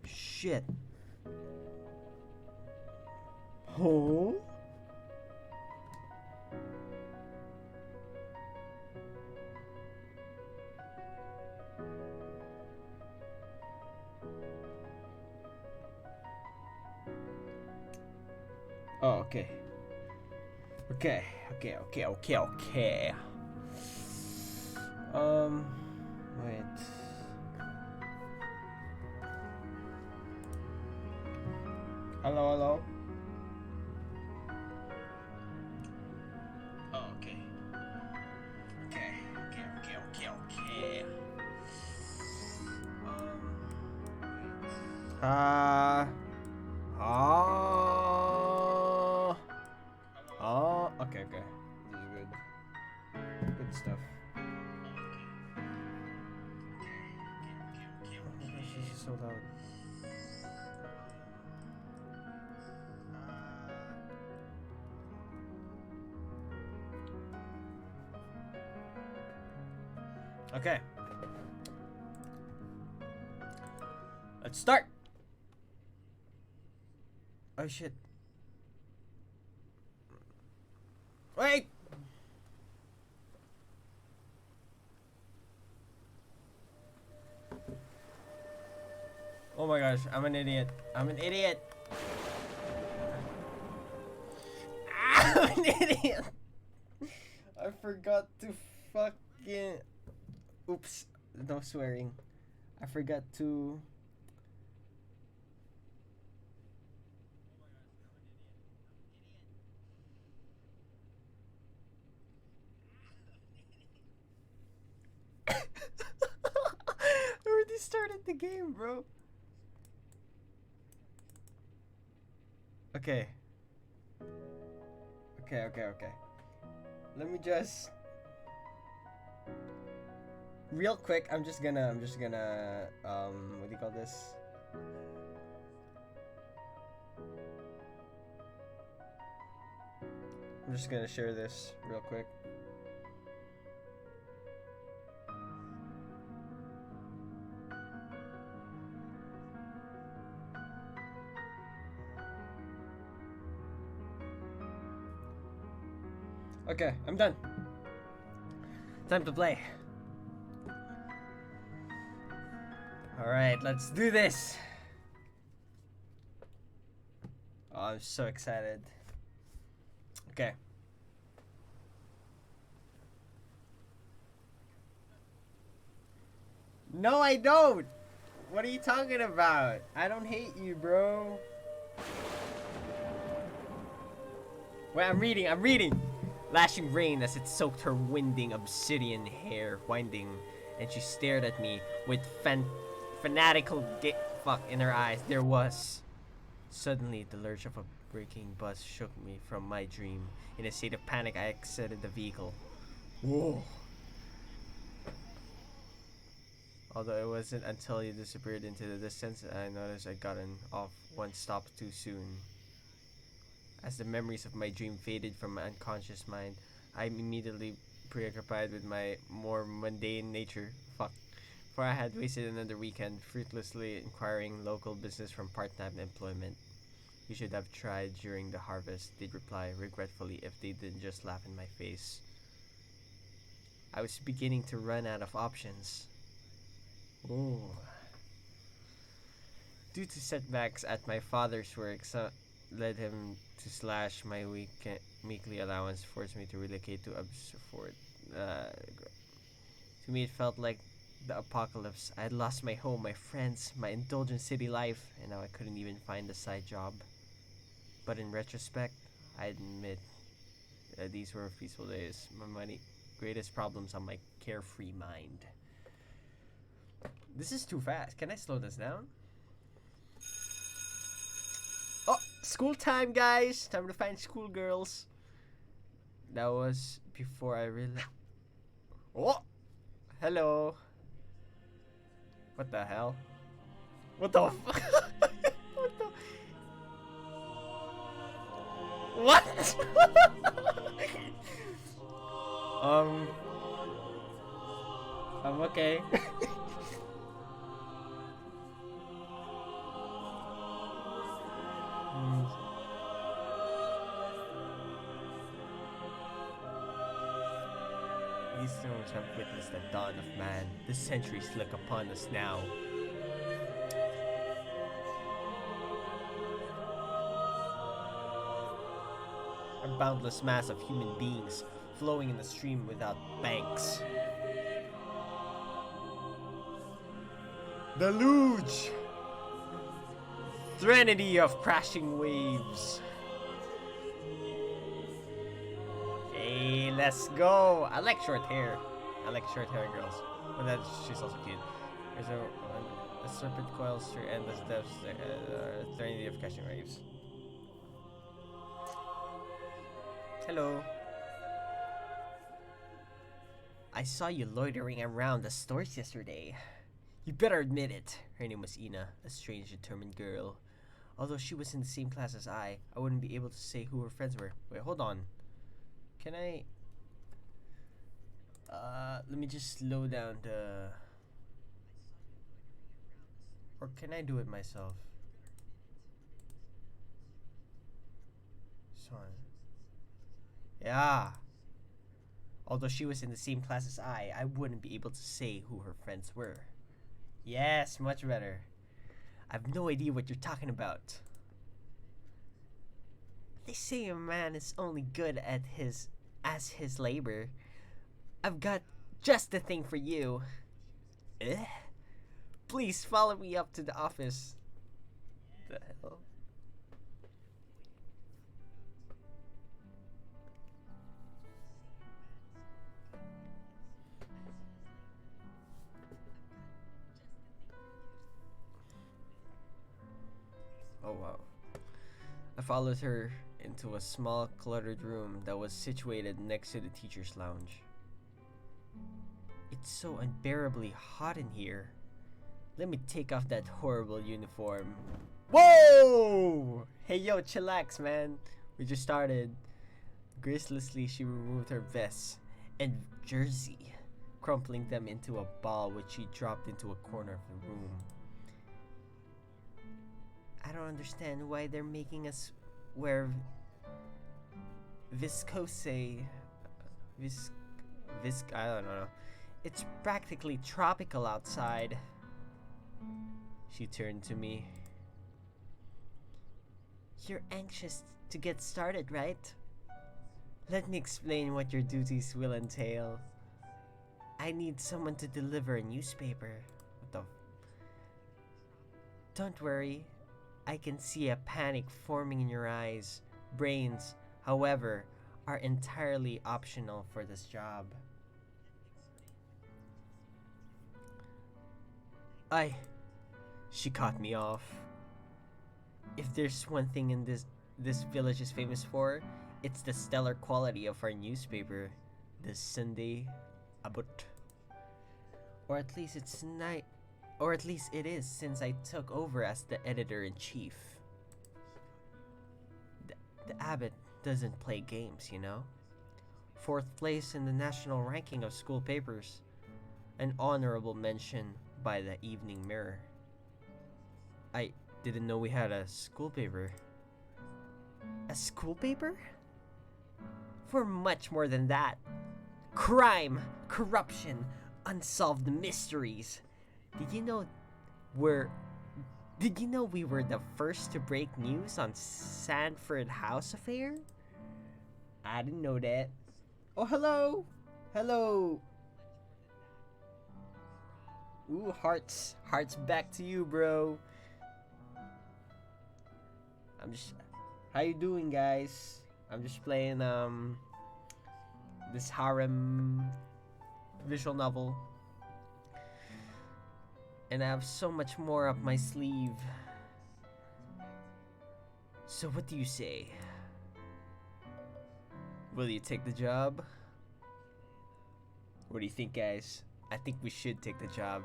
Shit. Oh? Oh, okay. Okay. Wait. Hello. Oh, okay. Okay. Okay. This is good. Good stuff. Oh my gosh, this is so loud. Okay. Let's start. Oh shit. Wait. Oh my gosh, I'm an idiot. I'm an idiot. I forgot to fucking... Oops. No swearing. I forgot to... I already started the game, bro. Okay. Let me just... Real quick, I'm just gonna, what do you call this? I'm just gonna share this real quick. Okay, I'm done. Time to play. Alright, let's do this. Oh, I'm so excited. Okay. No, I don't! What are you talking about? I don't hate you, bro. Wait, I'm reading! Lashing rain as it soaked her winding obsidian hair winding, and she stared at me with fanatical fuck in her eyes. There was... Suddenly, the lurch of a breaking bus shook me from my dream. In a state of panic, I exited the vehicle. Whoa. Although it wasn't until he disappeared into the distance, I noticed I'd gotten off one stop too soon. As the memories of my dream faded from my unconscious mind, I immediately preoccupied with my more mundane nature. Fuck. For I had wasted another weekend fruitlessly inquiring local business from part-time employment. You should have tried during the harvest, they'd reply regretfully if they didn't just laugh in my face. I was beginning to run out of options. Ooh. Due to setbacks at my father's work, led him to slash my weekly allowance, forced me to relocate to Absford. To me, it felt like the apocalypse. I had lost my home, my friends, my indulgent city life, and now I couldn't even find a side job. But in retrospect, I admit these were peaceful days. My greatest problems on my carefree mind. This is too fast. Can I slow this down? Oh, school time, guys. Time to find schoolgirls. That was before I realized. Oh, hello. What the hell? What the fuck? What? um, I'm okay. These stones have witnessed the dawn of man. The centuries look upon us now. A boundless mass of human beings flowing in a stream without banks. Deluge! Threnody of crashing waves. Hey, let's go! I like short hair. I like short hair girls. But that she's also cute. There's a serpent coils through endless depths. Threnody of crashing waves. Hello. I saw you loitering around the stores yesterday. You better admit it. Her name was Ina, a strange, determined girl. Although she was in the same class as I wouldn't be able to say who her friends were. Wait, hold on. Can I... let me just slow down the... Or can I do it myself? Sorry. Yeah. Although she was in the same class as I wouldn't be able to say who her friends were. Yes, much better. I've no idea what you're talking about. They say a man is only good at his labor. I've got just the thing for you. Eh? Please follow me up to the office. The hell? Oh wow. I followed her into a small, cluttered room that was situated next to the teacher's lounge. It's so unbearably hot in here. Let me take off that horrible uniform. Whoa! Hey yo, chillax, man. We just started. Gracelessly, she removed her vest and jersey, crumpling them into a ball which she dropped into a corner of the room. I don't understand why they're making us wear viscose. I don't know. It's practically tropical outside. She turned to me. You're anxious to get started, right? Let me explain what your duties will entail. I need someone to deliver a newspaper. What the? Don't worry. I can see a panic forming in your eyes. Brains, however, are entirely optional for this job. She cut me off. If there's one thing in this village is famous for, it's the stellar quality of our newspaper, the Sunday Abut. Or at least it is since I took over as the editor-in-chief. The Abbot doesn't play games, you know? 4th place in the national ranking of school papers. An honorable mention by the Evening Mirror. I didn't know we had a school paper. A school paper? For much more than that. Crime, corruption, unsolved mysteries. Did you know we were the first to break news on Sanford House affair? I didn't know that. Oh, hello. Hello. Ooh, hearts back to you, bro. How you doing, guys? I'm just playing this harem visual novel. And I have so much more up my sleeve. So what do you say? Will you take the job? What do you think, guys? I think we should take the job.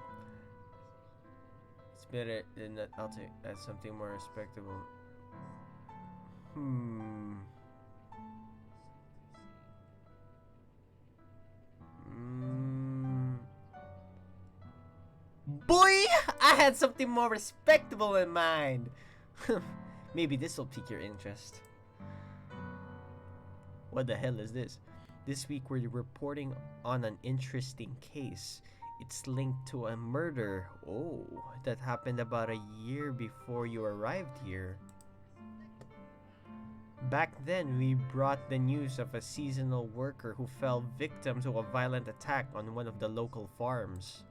It's better than that. I'll take something more respectable. Boy, I had something more respectable in mind. Maybe this will pique your interest. What the hell is this? This week we're reporting on an interesting case. It's linked to a murder. Oh, that happened about a year before you arrived here. Back then, we brought the news of a seasonal worker who fell victim to a violent attack on one of the local farms.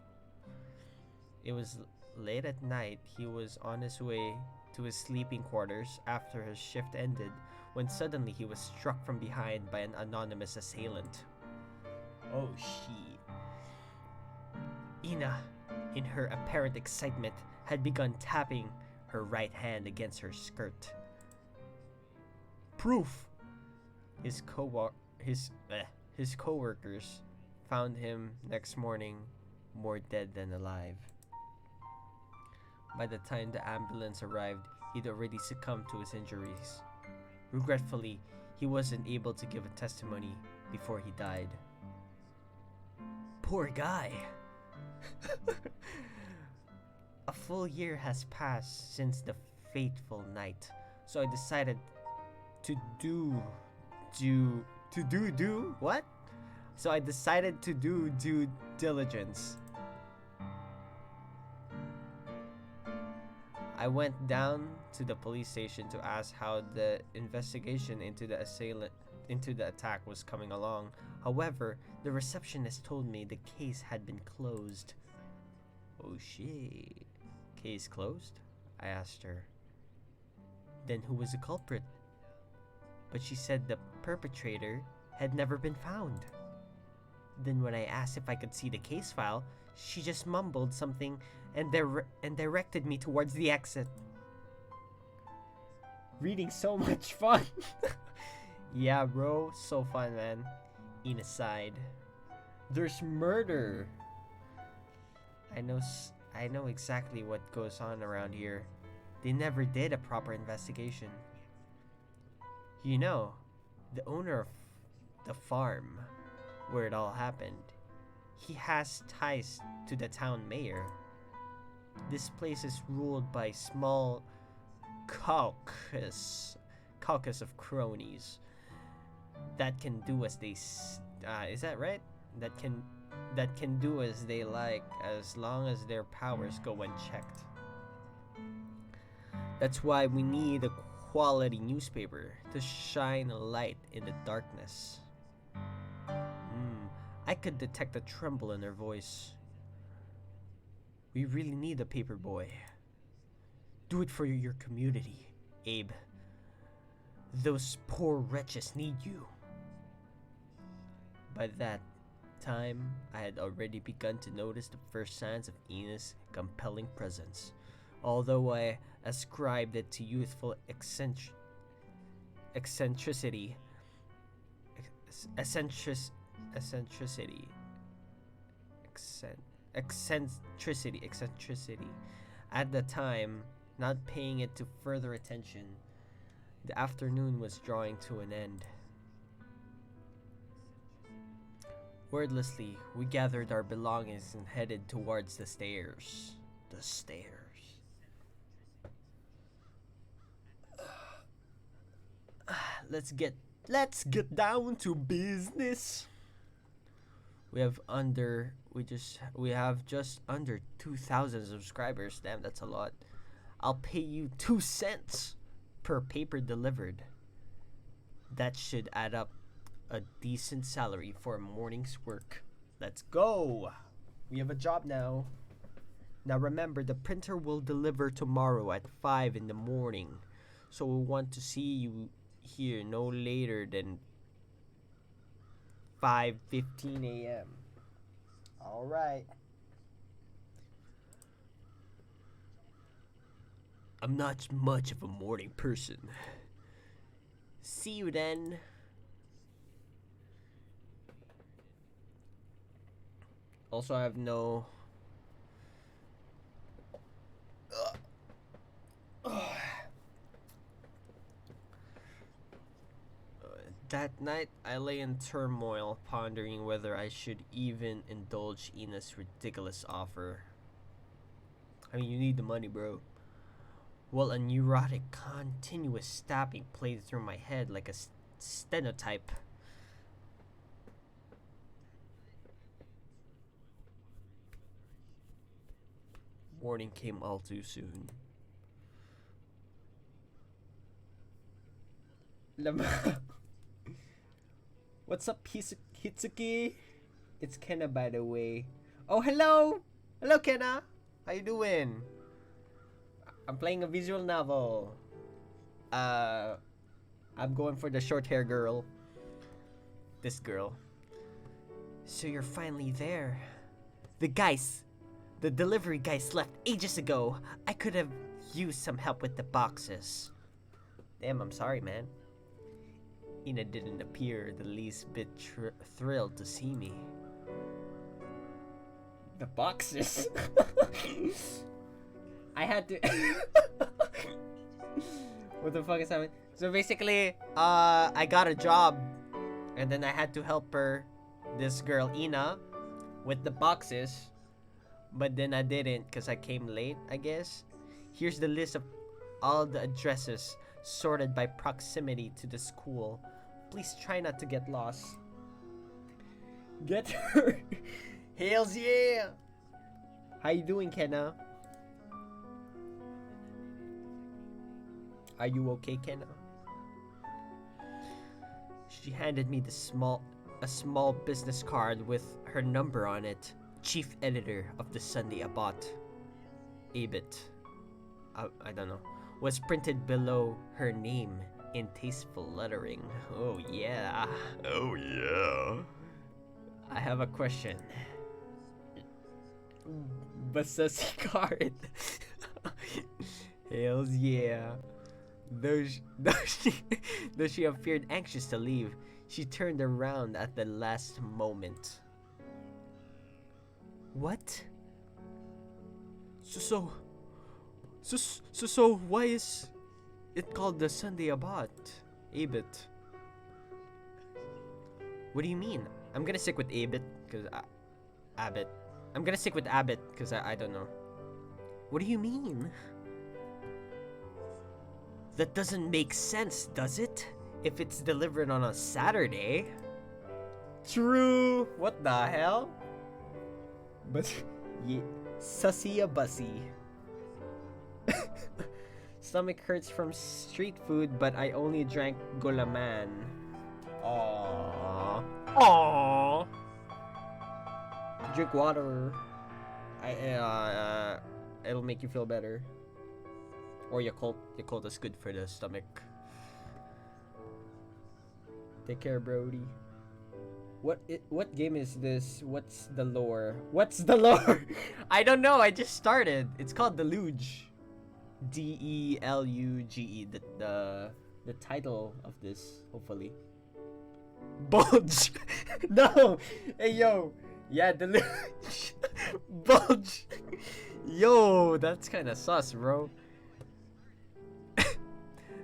It was late at night. He was on his way to his sleeping quarters after his shift ended when suddenly he was struck from behind by an anonymous assailant. Oh shit. Ina, in her apparent excitement, had begun tapping her right hand against her skirt. Proof! His co-workers found him next morning more dead than alive. By the time the ambulance arrived, he'd already succumbed to his injuries. Regretfully, he wasn't able to give a testimony before he died. Poor guy! A full year has passed since the fateful night, so I decided to do what? So I decided to do due diligence. I went down to the police station to ask how the investigation into the attack was coming along. However, the receptionist told me the case had been closed. Oh shit. Case closed? I asked her. Then who was the culprit? But she said the perpetrator had never been found. Then when I asked if I could see the case file, she just mumbled something and directed me towards the exit. Reading so much fun. Yeah, bro, so fun, man. Ina sighed. There's murder. I know exactly what goes on around here. They never did a proper investigation. You know, the owner of the farm where it all happened, he has ties to the town mayor. This place is ruled by small caucus of cronies that can do as they is that right? That can do as they like as long as their powers go unchecked. That's why we need a quality newspaper to shine a light in the darkness. I could detect a tremble in her voice. We really need a paper boy. Do it for your community, Abe. Those poor wretches need you. By that time, I had already begun to notice the first signs of Ina's compelling presence, although I ascribed it to youthful eccentricity. At the time, not paying it to further attention. The afternoon was drawing to an end. Wordlessly, we gathered our belongings and headed towards the stairs. The stairs. Let's get down to business. We have just under 2,000 subscribers. Damn, that's a lot. I'll pay you 2 cents per paper delivered. That should add up a decent salary for a morning's work. Let's go. We have a job now. Now remember, the printer will deliver tomorrow at 5 in the morning. So we want to see you here no later than 5:15 a.m. All right. I'm not much of a morning person. See you then. Also, I have no... That night, I lay in turmoil, pondering whether I should even indulge Ina's ridiculous offer. I mean, you need the money, bro. While a neurotic, continuous stabbing played through my head like a stenotype. Morning came all too soon. What's up, Hitsuki? It's Kenna, by the way. Oh, hello! Hello, Kenna! How you doing? I'm playing a visual novel. Uh, I'm going for the short hair girl. This girl. So you're finally there. The delivery guys left ages ago. I could have used some help with the boxes. Damn, I'm sorry, man. Ina didn't appear the least bit thrilled to see me. The boxes? I had to... What the fuck is happening? So basically, I got a job. And then I had to help her, this girl, Ina, with the boxes. But then I didn't because I came late, I guess. Here's the list of all the addresses sorted by proximity to the school. Please try not to get lost. Get her! Hails yeah! How you doing, Kenna? Are you okay, Kenna? She handed me a small business card with her number on it. Chief editor of the Sunday Abot. Abit. I don't know. Was printed below her name in tasteful lettering. Oh yeah. Oh yeah. I have a question. Basasi card. Hells yeah. Though she appeared anxious to leave, she turned around at the last moment. What? So why is it called the Sunday Abot? Abit. What do you mean? I'm gonna stick with Abit, cause Abbott. I'm gonna stick with Abbott, cause I don't know. What do you mean? That doesn't make sense, does it? If it's delivered on a Saturday. True. What the hell? But yeah, sussy a bussy. Stomach hurts from street food, but I only drank gulaman. Aww. Aww. Drink water. It'll make you feel better. Or Yakult. Yakult is good for the stomach. Take care, Brody. What game is this? What's the lore? What's the lore? I don't know. I just started. It's called Deluge. Deluge. The title of this, hopefully. Bulge. No. Hey yo. Yeah, Deluge. Bulge. Yo, that's kind of sus, bro.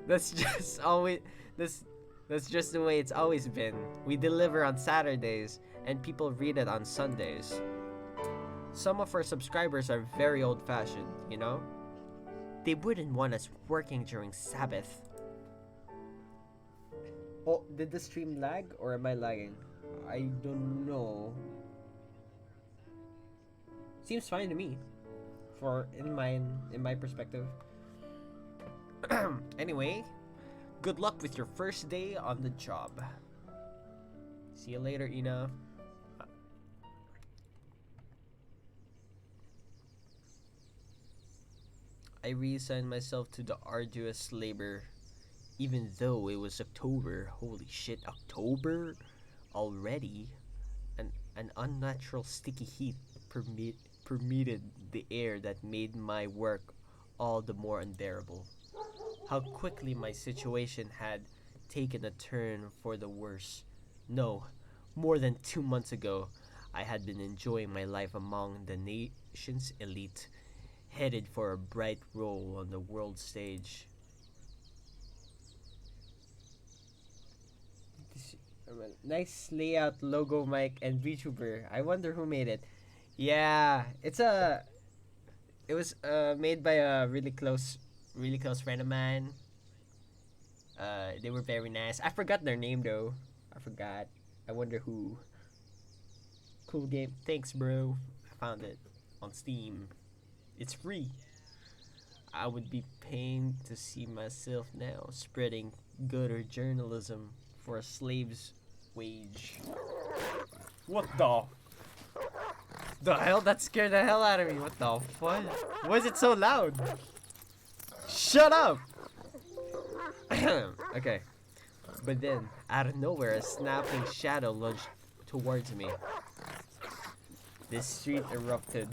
That's just always That's just the way it's always been. We deliver on Saturdays, and people read it on Sundays. Some of our subscribers are very old-fashioned, you know? They wouldn't want us working during Sabbath. Oh, did the stream lag, or am I lagging? I don't know. Seems fine to me. In my perspective. Anyway, good luck with your first day on the job. See you later, Ina. I resigned myself to the arduous labor, even though it was October. Holy shit, October already? An unnatural sticky heat permeated the air that made my work all the more unbearable. How quickly my situation had taken a turn for the worse. No, more than 2 months ago, I had been enjoying my life among the nation's elite, headed for a bright role on the world stage. Nice layout, logo, mic, and VTuber. I wonder who made it. Yeah, it was made by a really close friend of mine. They were very nice. I forgot their name though. I forgot. I wonder who. Cool game. Thanks, bro. I found it on Steam. It's free. I would be pained to see myself now spreading gutter journalism for a slave's wage. What the hell? That scared the hell out of me. What the fuck? Why is it so loud? Shut up! Okay. But then, out of nowhere, a snapping shadow lunged towards me. This street erupted.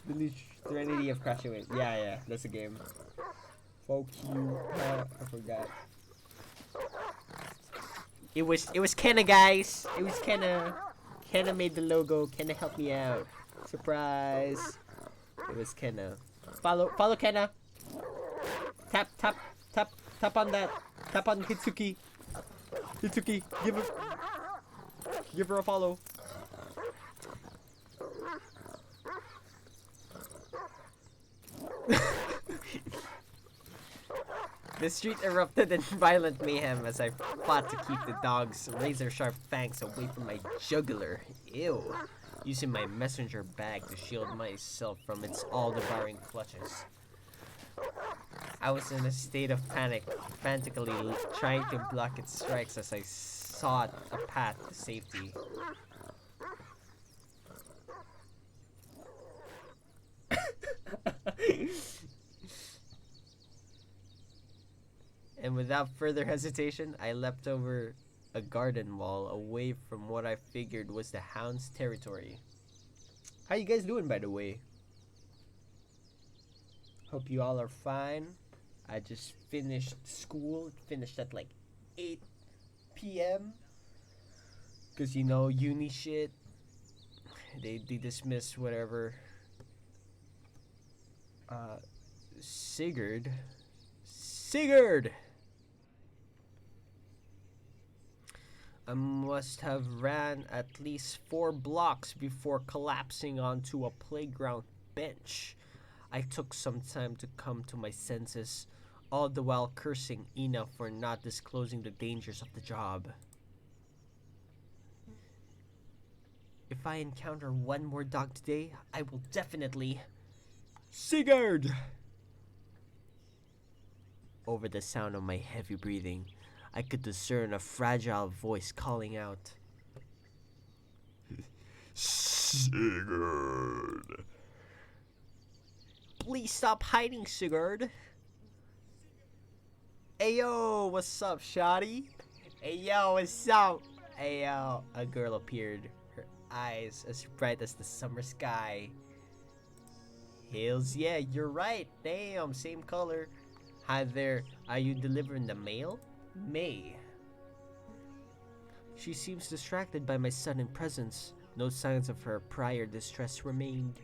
Deluge, Threnody of Crashing Waves. Yeah, that's a game. Fuck you. I forgot. It was Kenna, guys. It was Kenna. Kenna made the logo. Kenna helped me out. Surprise. It was Kenna. Follow Kenna. Tap on that. Tap on Hitsuki. Hitsuki, give her a follow. The street erupted in violent mayhem as I fought to keep the dog's razor-sharp fangs away from my jugular. Ew. Using my messenger bag to shield myself from its all-devouring clutches. I was in a state of panic, frantically trying to block its strikes as I sought a path to safety. And without further hesitation, I leapt over a garden wall away from what I figured was the hound's territory. How you guys doing, by the way? Hope you all are fine. I just finished school. Finished at like 8 p.m. Because, you know, uni shit. They dismiss whatever. Sigurd! I must have ran at least 4 blocks before collapsing onto a playground bench. I took some time to come to my senses, all the while cursing Ina for not disclosing the dangers of the job. If I encounter one more dog today, I will definitely... Sigurd! Over the sound of my heavy breathing, I could discern a fragile voice calling out. Sigurd! Please stop hiding, Sigurd! Ayo, what's up, shawty? Ayo, what's up? Ayo, a girl appeared, her eyes as bright as the summer sky. Hells yeah, you're right. Damn, same color. Hi there, are you delivering the mail? May. She seems distracted by my sudden presence. No signs of her prior distress remained.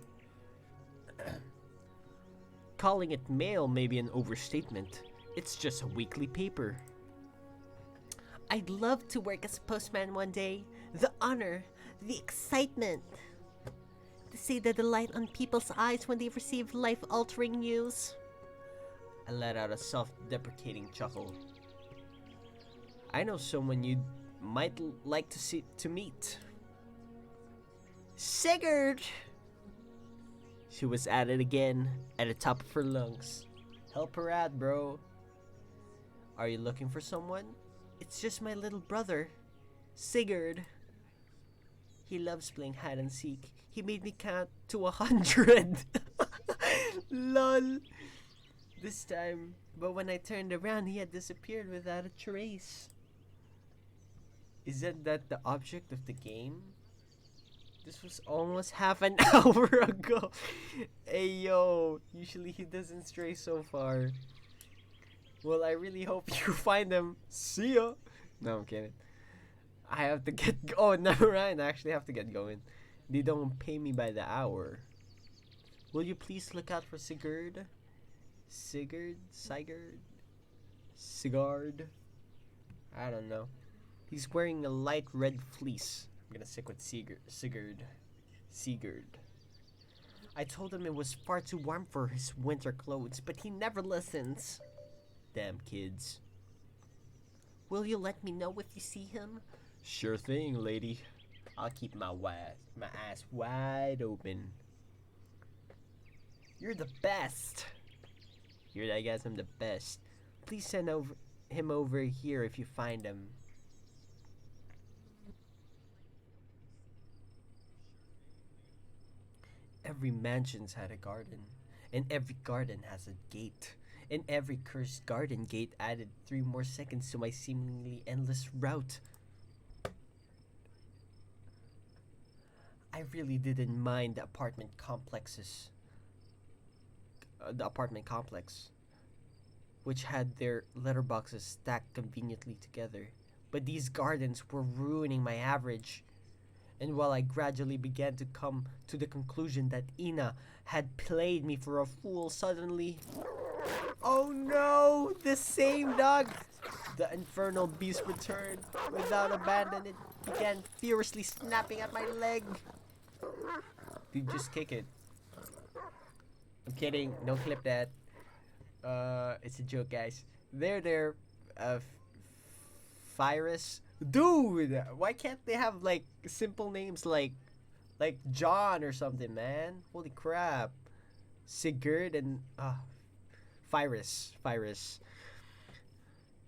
Calling it mail may be an overstatement. It's just a weekly paper. I'd love to work as a postman one day. The honor, the excitement. To see the delight on people's eyes when they receive life-altering news. I let out a self-deprecating chuckle. I know someone you might like to meet. Sigurd! She was at it again, at the top of her lungs. Help her out, bro. Are you looking for someone? It's just my little brother, Sigurd. He loves playing hide and seek. He made me count to 100. Lol. This time, but when I turned around, he had disappeared without a trace. Isn't that the object of the game? This was almost half an hour ago. Hey yo, usually he doesn't stray so far. Well, I really hope you find him. See ya. No, I'm kidding. I have to get oh, never mind. I actually have to get going. They don't pay me by the hour. Will you please look out for Sigurd? Sigurd? Sigurd. I don't know. He's wearing a light red fleece. I'm gonna stick with Sigurd. Sigurd. I told him it was far too warm for his winter clothes, but he never listens. Damn kids. Will you let me know if you see him? Sure thing, lady. I'll keep my ass wide open. You're the best. Here, I guess I'm the best. Please send him over here if you find him. Every mansion's had a garden, and every garden has a gate. And every cursed garden gate added 3 more seconds to my seemingly endless route. I really didn't mind the apartment complexes. The apartment complex, which had their letterboxes stacked conveniently together. But these gardens were ruining my average. And while I gradually began to come to the conclusion that Ina had played me for a fool, suddenly... Oh no! The same dog! The infernal beast returned. Without abandon, it began furiously snapping at my leg. Dude, just kick it. I'm kidding. Don't clip that. It's a joke, guys. There, Virus. Dude, why can't they have like simple names like John or something, man? Holy crap. Sigurd and Virus.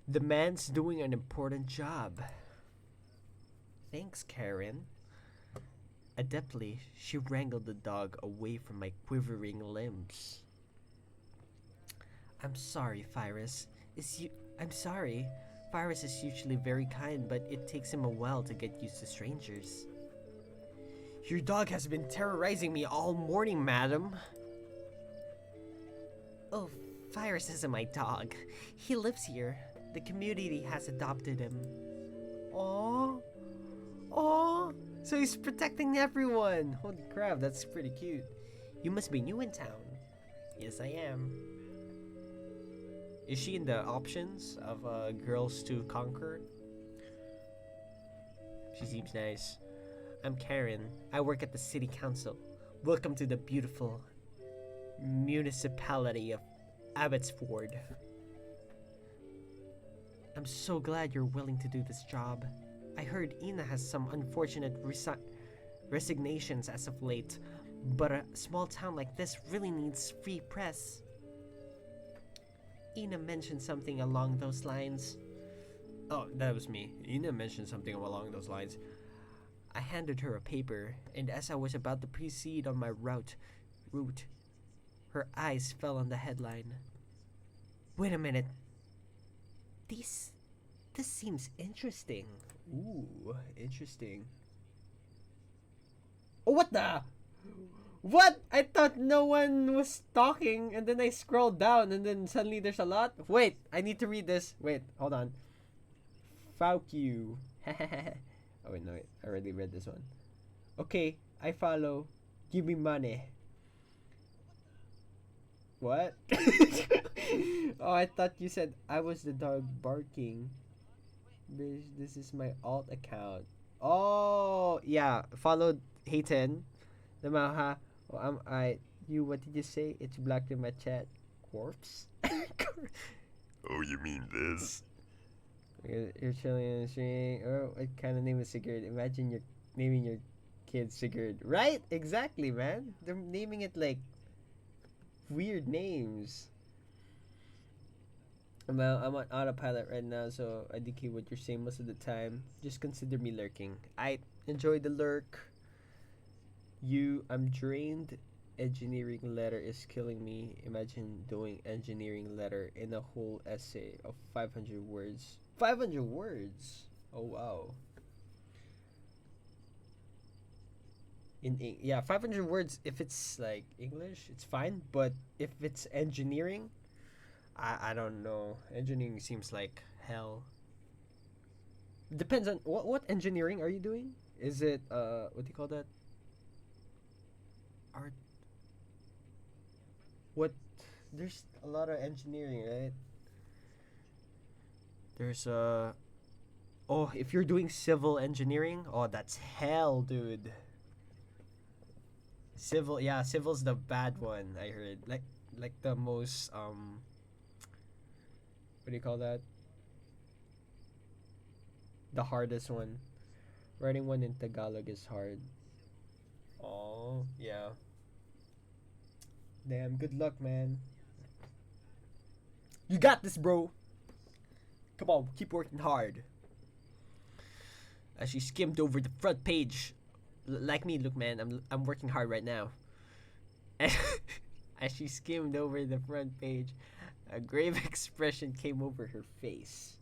The man's doing an important job. Thanks, Karen. Adeptly, she wrangled the dog away from my quivering limbs. I'm sorry, Virus. I'm sorry. Virus is usually very kind, but it takes him a while to get used to strangers. Your dog has been terrorizing me all morning, madam. Oh, Virus isn't my dog. He lives here. The community has adopted him. Aww. So he's protecting everyone. Holy crap, that's pretty cute. You must be new in town. Yes, I am. Is she in the options of girls to conquer? She seems nice. I'm Karen. I work at the city council. Welcome to the beautiful municipality of Abbotsford. I'm so glad you're willing to do this job. I heard Ina has some unfortunate resignations as of late, but a small town like this really needs free press. Ina mentioned something along those lines. Oh, that was me. Ina mentioned something along those lines. I handed her a paper, and as I was about to proceed on my route, her eyes fell on the headline. Wait a minute. This seems interesting. Ooh, interesting. Oh, what the? What? I thought no one was talking, and then I scrolled down, and then suddenly there's a lot. Wait, I need to read this. Wait, hold on. Fuck you. Oh wait, no, wait. I already read this one. Okay, I follow. Give me money. What? Oh, I thought you said I was the dog barking. Bitch, this is my alt account. Oh, yeah. Followed Hayten. Namaha. Oh, you, what did you say? It's blocked in my chat. Corpse? Oh, you mean this? You're chilling in the stream. Oh, what kind of name is Sigurd? Imagine you're naming your kid Sigurd. Right? Exactly, man. They're naming it like weird names. I'm on autopilot right now, so I dictate what you're saying most of the time. Just consider me lurking. I enjoy the lurk. I'm drained. Engineering letter is killing me. Imagine doing engineering letter in a whole essay of 500 words. 500 words? Oh, wow. Yeah, 500 words. If it's like English, it's fine. But if it's engineering, I don't know. Engineering seems like hell. Depends on what engineering are you doing? Is it what do you call that? Art. What? There's a lot of engineering, right? There's a. Oh, if you're doing civil engineering, oh, that's hell, dude. Civil, yeah, civil's the bad one. I heard like the most what do you call that? The hardest one. Writing one in Tagalog is hard. Oh, yeah. Damn, good luck, man. You got this, bro. Come on, keep working hard. As she skimmed over the front page, like me, look, man, I'm working hard right now. As she skimmed over the front page, a grave expression came over her face.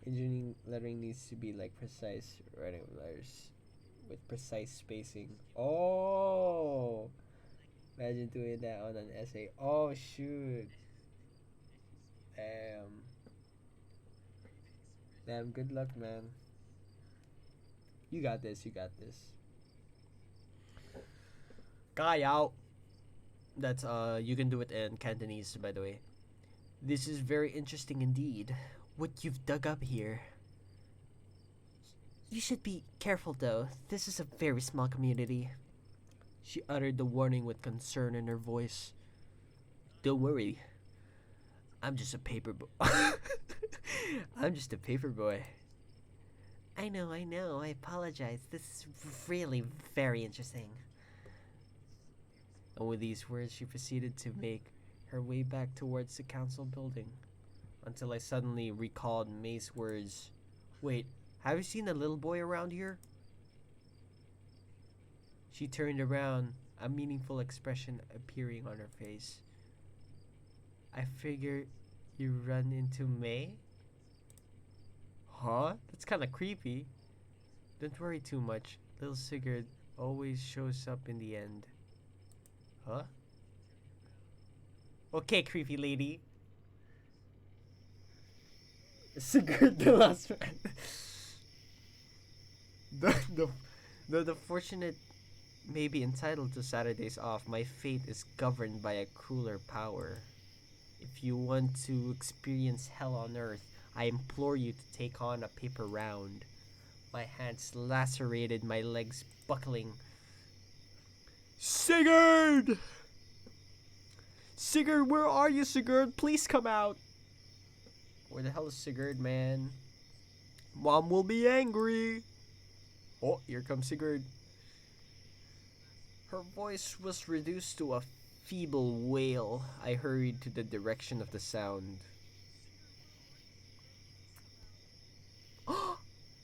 Engineering lettering needs to be like precise writing of letters with precise spacing. Oh, imagine doing that on an essay. Oh shoot. Damn. Damn, good luck, man. You got this, you got this. Kaya. That's you can do it in Cantonese, by the way. This is very interesting indeed. What you've dug up here. You should be careful though. This is a very small community. She uttered the warning with concern in her voice. Don't worry. I'm just a paper boy. I'm just a paper boy. I know. I apologize. This is really very interesting. And with these words, she proceeded to make her way back towards the council building. Until I suddenly recalled May's words. Wait, have you seen a little boy around here? She turned around, a meaningful expression appearing on her face. I figure you run into May? Huh? That's kinda creepy. Don't worry too much. Little Sigurd always shows up in the end. Huh? Okay, creepy lady. Sigurd the last man. The fortunate may be entitled to Saturdays off. My fate is governed by a crueler power. If you want to experience hell on earth, I implore you to take on a paper round. My hands lacerated, my legs buckling. Sigurd! Sigurd, where are you, Sigurd? Please come out. Where the hell is Sigurd, man? Mom will be angry. Oh, here comes Sigurd. Her voice was reduced to a feeble wail. I hurried to the direction of the sound.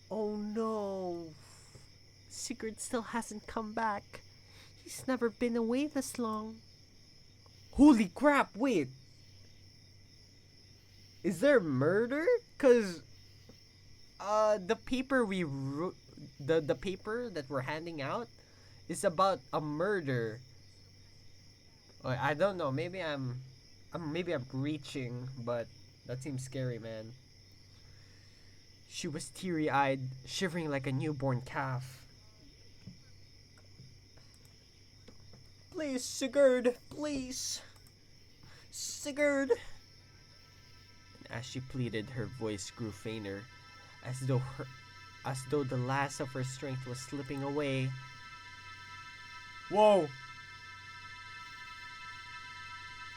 Oh no! Sigurd still hasn't come back. He's never been away this long. Holy crap, wait! Is there murder? Cause the paper we the paper that we're handing out is about a murder. I don't know. Maybe I'm reaching, but that seems scary, man. She was teary-eyed, shivering like a newborn calf. Please, Sigurd, please. Sigurd. And as she pleaded, her voice grew fainter, as though the last of her strength was slipping away. Whoa.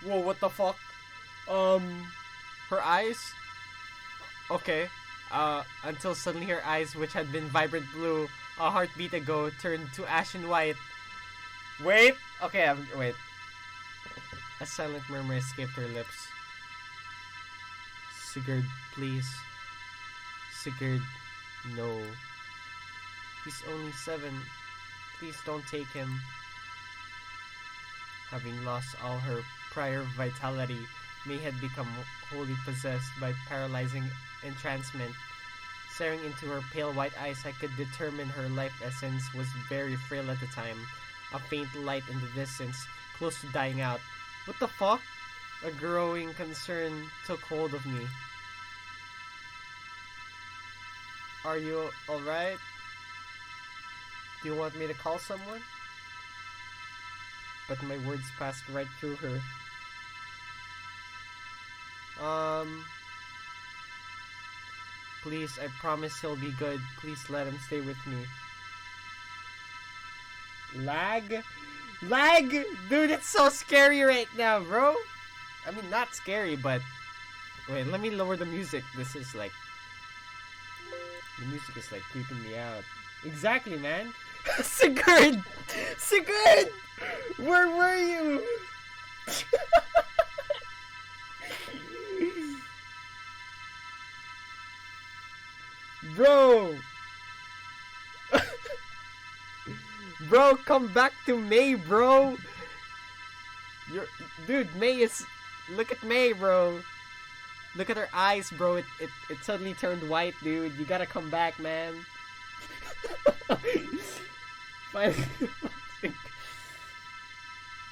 Whoa, what the fuck? Her eyes? Okay. Until suddenly her eyes, which had been vibrant blue a heartbeat ago, turned to ashen white. Wait! Okay, wait. A silent murmur escaped her lips. Sigurd, please. Sigurd, no. He's only 7. Please don't take him. Having lost all her prior vitality, May had become wholly possessed by paralyzing entrancement. Staring into her pale white eyes, I could determine her life essence was very frail at the time. A faint light in the distance, close to dying out. What the fuck? A growing concern took hold of me. Are you alright? Do you want me to call someone? But my words passed right through her. Please, I promise he'll be good. Please let him stay with me. Lag? Lag? Dude, it's so scary right now, bro. I mean, not scary, but... Wait, let me lower the music. This is like... The music is like creeping me out. Exactly, man. Sigurd! Sigurd! Where were you? Bro! Bro, come back to May, bro! Dude, May is... Look at May, bro. Look at her eyes, bro. It suddenly turned white, dude. You gotta come back, man.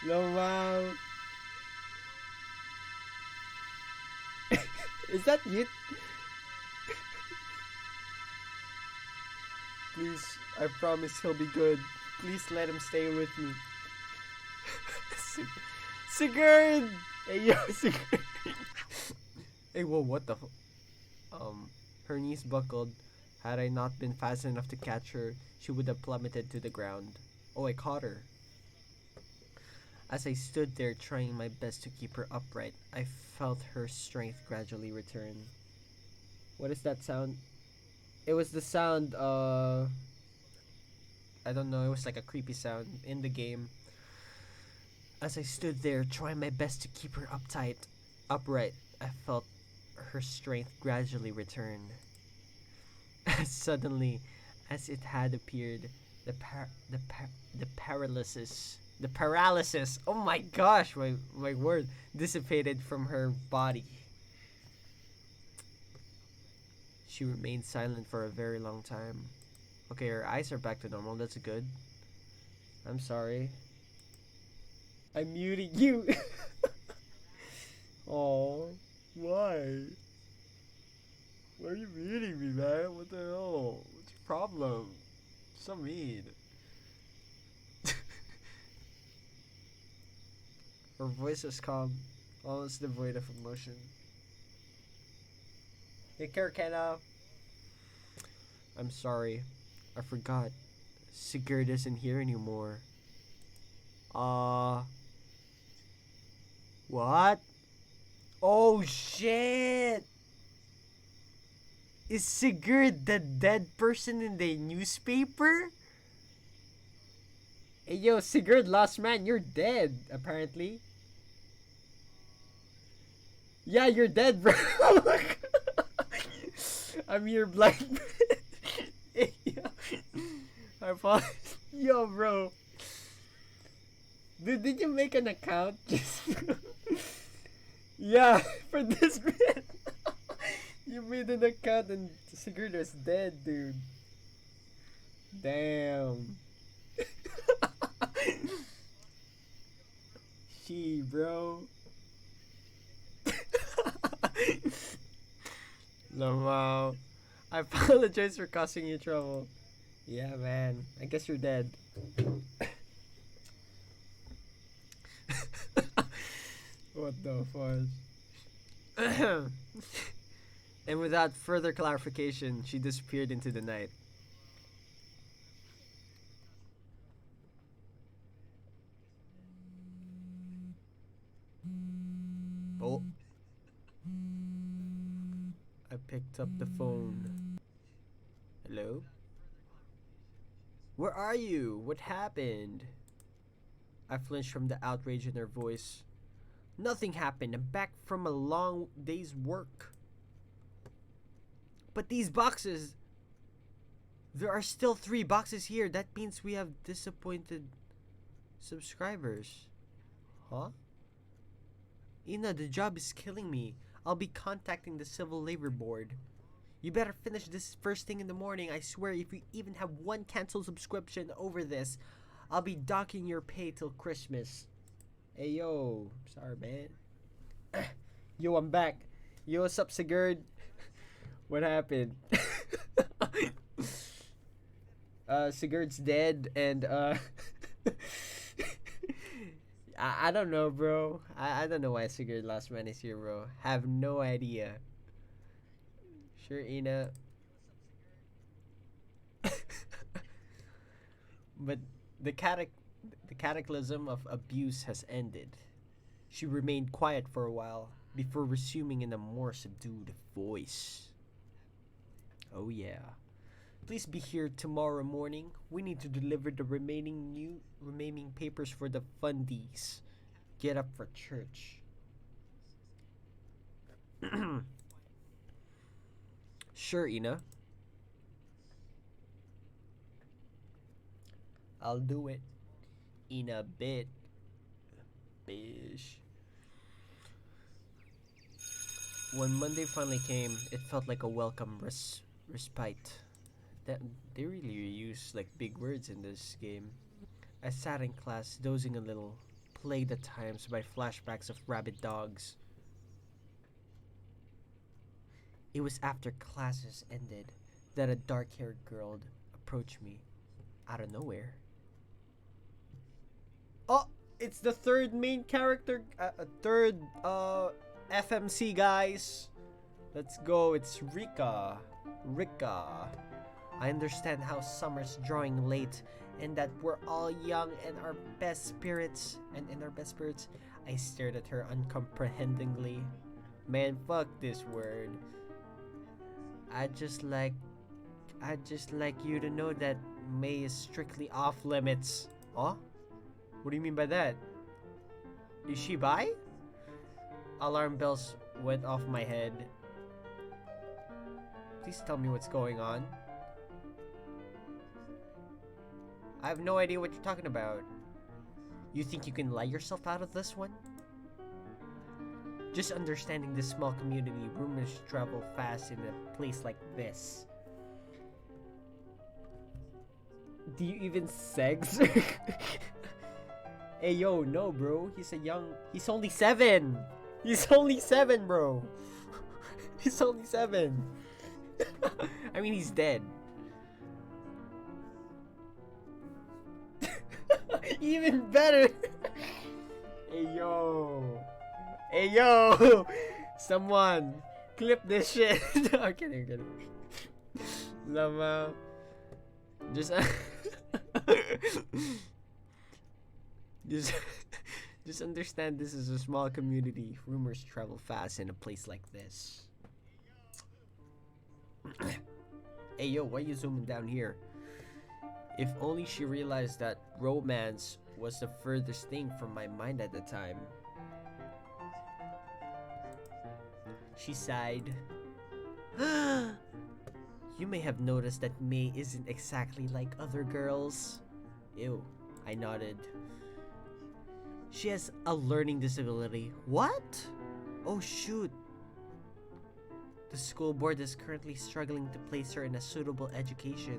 No, wow. Is that you? Please, I promise he'll be good. Please let him stay with me. Sigurd! Hey, yo, Sigurd. Hey, whoa, what the her knees buckled. Had I not been fast enough to catch her, she would have plummeted to the ground. Oh, I caught her. As I stood there trying my best to keep her upright, I felt her strength gradually return. What is that sound? It was the sound, I don't know, it was like a creepy sound in the game. As I stood there trying my best to keep her upright, I felt her strength gradually return. As suddenly as it had appeared, the paralysis, oh my gosh, my word, dissipated from her body. She remained silent for a very long time. Okay, her eyes are back to normal, that's good. I'm sorry. I'm muting you. Oh, why? Why are you muting me, man? What the hell? What's your problem? So mean. Her voice was calm, almost devoid of emotion. Take care, Kenna. I'm sorry. I forgot. Sigurd isn't here anymore. What? Oh shit! Is Sigurd the dead person in the newspaper? Hey yo, Sigurd, lost man, you're dead, apparently. Yeah, you're dead, bro. I'm your blind. Hey, yo. I apologize. Yo, bro. Dude, did you make an account? Yeah, for this bit. You made an account and Sigurd was dead, dude. Damn. She, bro. No, wow. I apologize for causing you trouble. Yeah, man. I guess you're dead. What the fudge? And without further clarification, she disappeared into the night. Oh. I picked up the phone. Hello? Where are you? What happened? I flinched from the outrage in her voice. Nothing happened. I'm back from a long day's work. But these boxes... There are still 3 boxes here. That means we have disappointed subscribers. Huh? Ina, the job is killing me. I'll be contacting the Civil Labor Board. You better finish this first thing in the morning. I swear, if you even have one canceled subscription over this, I'll be docking your pay till Christmas. Hey, yo. Sorry, man. Yo, I'm back. Yo, what's up, Sigurd? What happened? Sigurd's dead, and, I don't know, bro. I don't know why Sigurd Last Man is here, bro. Have no idea. Sure, Ina. But the the cataclysm of abuse has ended. She remained quiet for a while before resuming in a more subdued voice. Oh yeah. Please be here tomorrow morning. We need to deliver the remaining papers for the fundies. Get up for church. Sure, Ina. I'll do it in a bit, bish. When Monday finally came, it felt like a welcome respite. That they really use like big words in this game. I sat in class, dozing a little, plagued at times by flashbacks of rabid dogs. It was after classes ended that a dark-haired girl approached me out of nowhere. Oh, it's the third main character, third FMC guys. Let's go. It's Rika. Rika. I understand how summer's drawing late and that we're all young and our best spirits and in our best spirits. I stared at her uncomprehendingly. Man, fuck this word. I just like you to know that May is strictly off limits. Huh? What do you mean by that? Is she bi? Alarm bells went off my head. Please tell me what's going on. I have no idea what you're talking about. You think you can lie yourself out of this one? Just understanding this small community, rumors travel fast in a place like this. Do you even sex? Hey yo, no bro. He's only 7. He's only 7, bro. He's only 7. I mean, he's dead. Even better. Hey yo. Hey yo. Someone clip this shit. I'm kidding, I'm kidding. Somehow. Just just just understand this is a small community. Rumors travel fast in a place like this. Hey yo, why you zooming down here? If only she realized that romance was the furthest thing from my mind at the time. She sighed. You may have noticed that May isn't exactly like other girls. Ew, I nodded. She has a learning disability. What? Oh shoot. The school board is currently struggling to place her in a suitable education.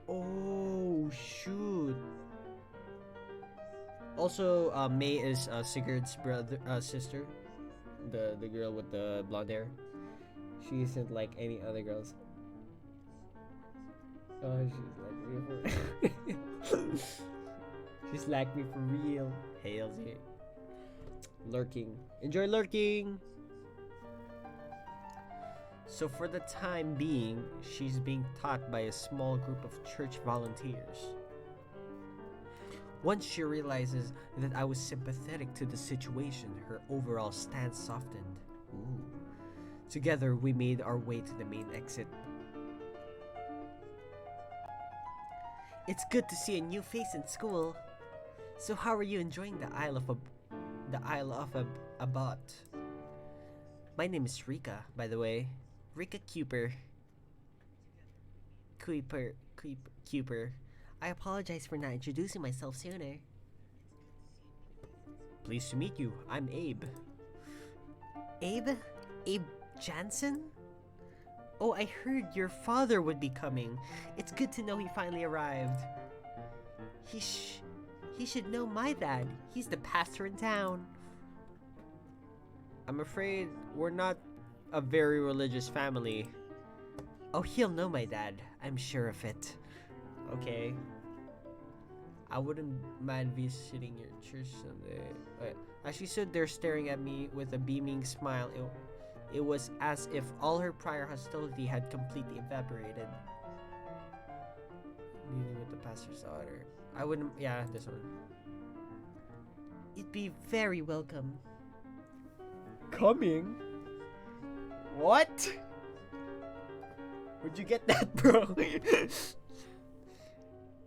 Oh shoot. Also, May is Sigurd's sister. The girl with the blonde hair. She isn't like any other girls. Oh, she's like me for she's like me for real. Hails here. Lurking. Enjoy lurking. So for the time being, she's being taught by a small group of church volunteers. Once she realizes that I was sympathetic to the situation, her overall stance softened. Ooh. Together, we made our way to the main exit. It's good to see a new face in school. So how are you enjoying the Isle of Abbot? My name is Rika, by the way. Rika Cooper. Cooper. I apologize for not introducing myself sooner. Pleased to meet you. I'm Abe. Abe? Abe Jansen? Oh, I heard your father would be coming. It's good to know he finally arrived. He should know my dad. He's the pastor in town. I'm afraid we're not a very religious family. Oh, he'll know my dad. I'm sure of it. Okay. I wouldn't mind visiting your church someday. As she stood there staring at me with a beaming smile, It was as if all her prior hostility had completely evaporated. Meeting with the pastor's daughter. I wouldn't. Yeah, this one. You'd be very welcome. Coming? What? Where'd you get that, bro?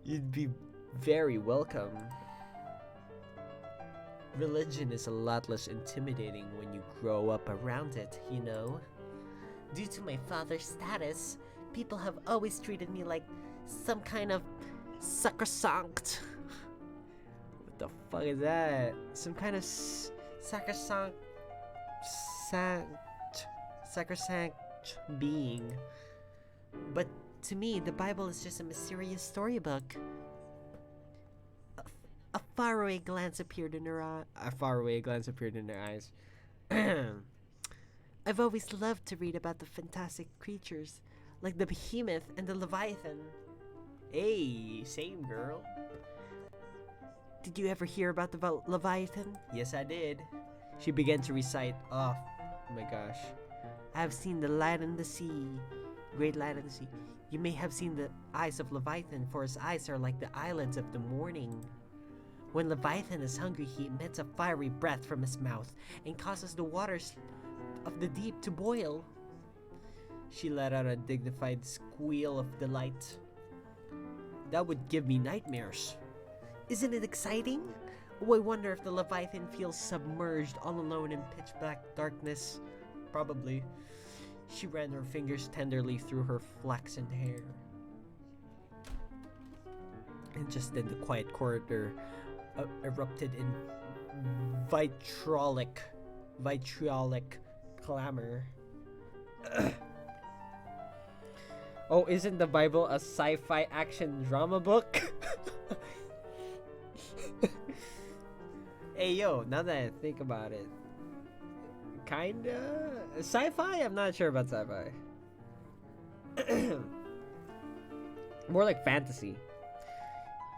You'd be very welcome. Religion is a lot less intimidating when you grow up around it, you know? Due to my father's status, people have always treated me like some kind of sacrosanct. What the fuck is that? Some kind of sacrosanct being. But to me, the Bible is just a mysterious storybook. A faraway glance appeared in her eyes. I've always loved to read about the fantastic creatures, like the behemoth and the leviathan. Hey, same girl. Did you ever hear about the leviathan? Yes, I did. She began to recite. Oh my gosh. I have seen the light in the sea, great light in the sea. You may have seen the eyes of Leviathan, for his eyes are like the eyelids of the morning. When Leviathan is hungry, he emits a fiery breath from his mouth and causes the waters of the deep to boil. She let out a dignified squeal of delight. That would give me nightmares. Isn't it exciting? Oh, I wonder if the Leviathan feels submerged all alone in pitch black darkness. Probably. She ran her fingers tenderly through her flaxen hair. And just then the quiet corridor erupted in vitriolic clamor. Oh, isn't the Bible a sci-fi action drama book? Hey yo, now that I think about it, kinda sci-fi? I'm not sure about sci-fi. More like fantasy.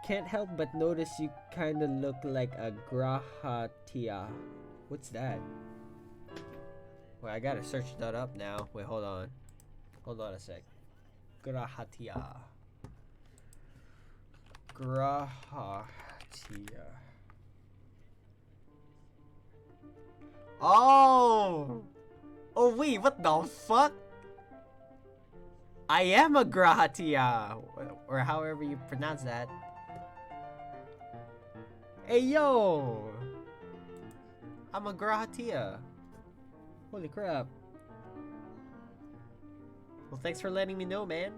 Can't help but notice you kinda look like a grahatia. What's that? Wait, I gotta search that up now. Wait, hold on. Hold on a sec. Grahatia. Oh! Oh wait, what the fuck? I am a Grahatia! Or however you pronounce that. Hey yo! I'm a Grahatia. Holy crap. Well, thanks for letting me know, man.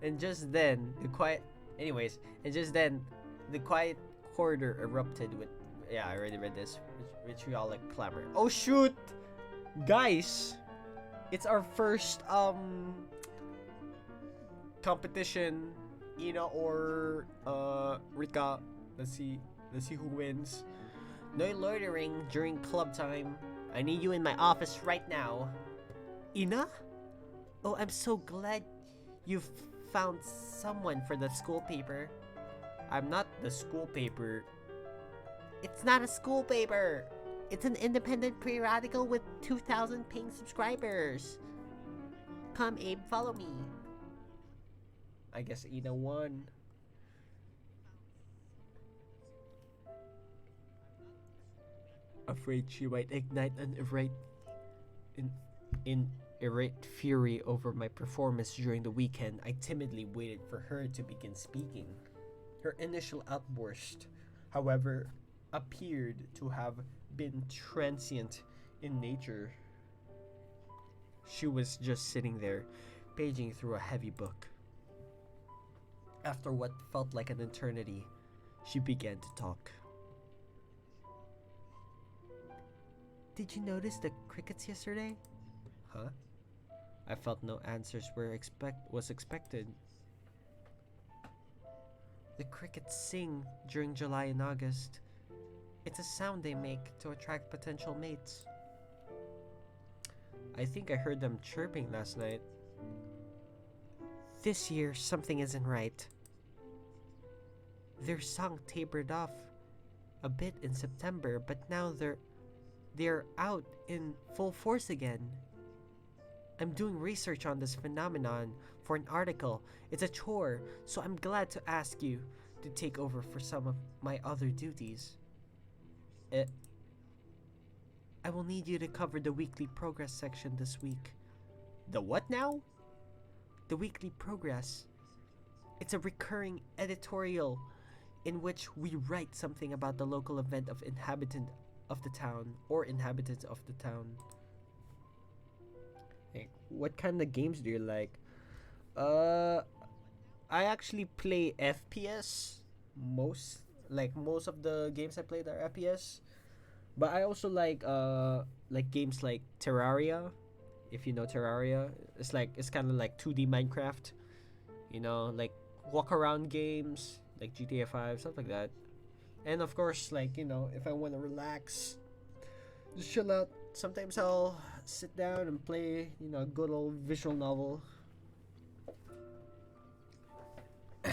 And just then, the quiet corridor erupted with, yeah, I already read this, vitriolic clamor. Oh shoot! Guys! It's our first, competition, Ina or, Rika. Let's see who wins. No loitering during club time. I need you in my office right now. Ina? Oh, I'm so glad you've found someone for the school paper. I'm not the school paper. It's not a school paper. It's an independent periodical with 2,000 paying subscribers. Come, Abe, follow me. I guess Ina won. Afraid she might ignite an irate fury over my performance during the weekend, I timidly waited for her to begin speaking. Her initial outburst, however, appeared to have been transient in nature. She was just sitting there, paging through a heavy book. After what felt like an eternity, she began to talk. Did you notice the crickets yesterday? Huh? I felt no answers was expected. The crickets sing during July and August. It's a sound they make to attract potential mates. I think I heard them chirping last night. This year, something isn't right. Their song tapered off a bit in September, but now they're out in full force again. I'm doing research on this phenomenon for an article. It's a chore, so I'm glad to ask you to take over for some of my other duties. Eh, I will need you to cover the weekly progress section this week. The what now? The weekly progress. It's a recurring editorial in which we write something about the local event of inhabitant of the town or inhabitants of the town. Hey, what kind of games do you like? Uh, I actually play FPS. Most of the games I played are FPS. But I also like games like Terraria. If you know Terraria, it's kind of like 2D Minecraft. Like walk around games like GTA 5, stuff like that. And of course, if I want to relax, just chill out. Sometimes I'll sit down and play, a good old visual novel. How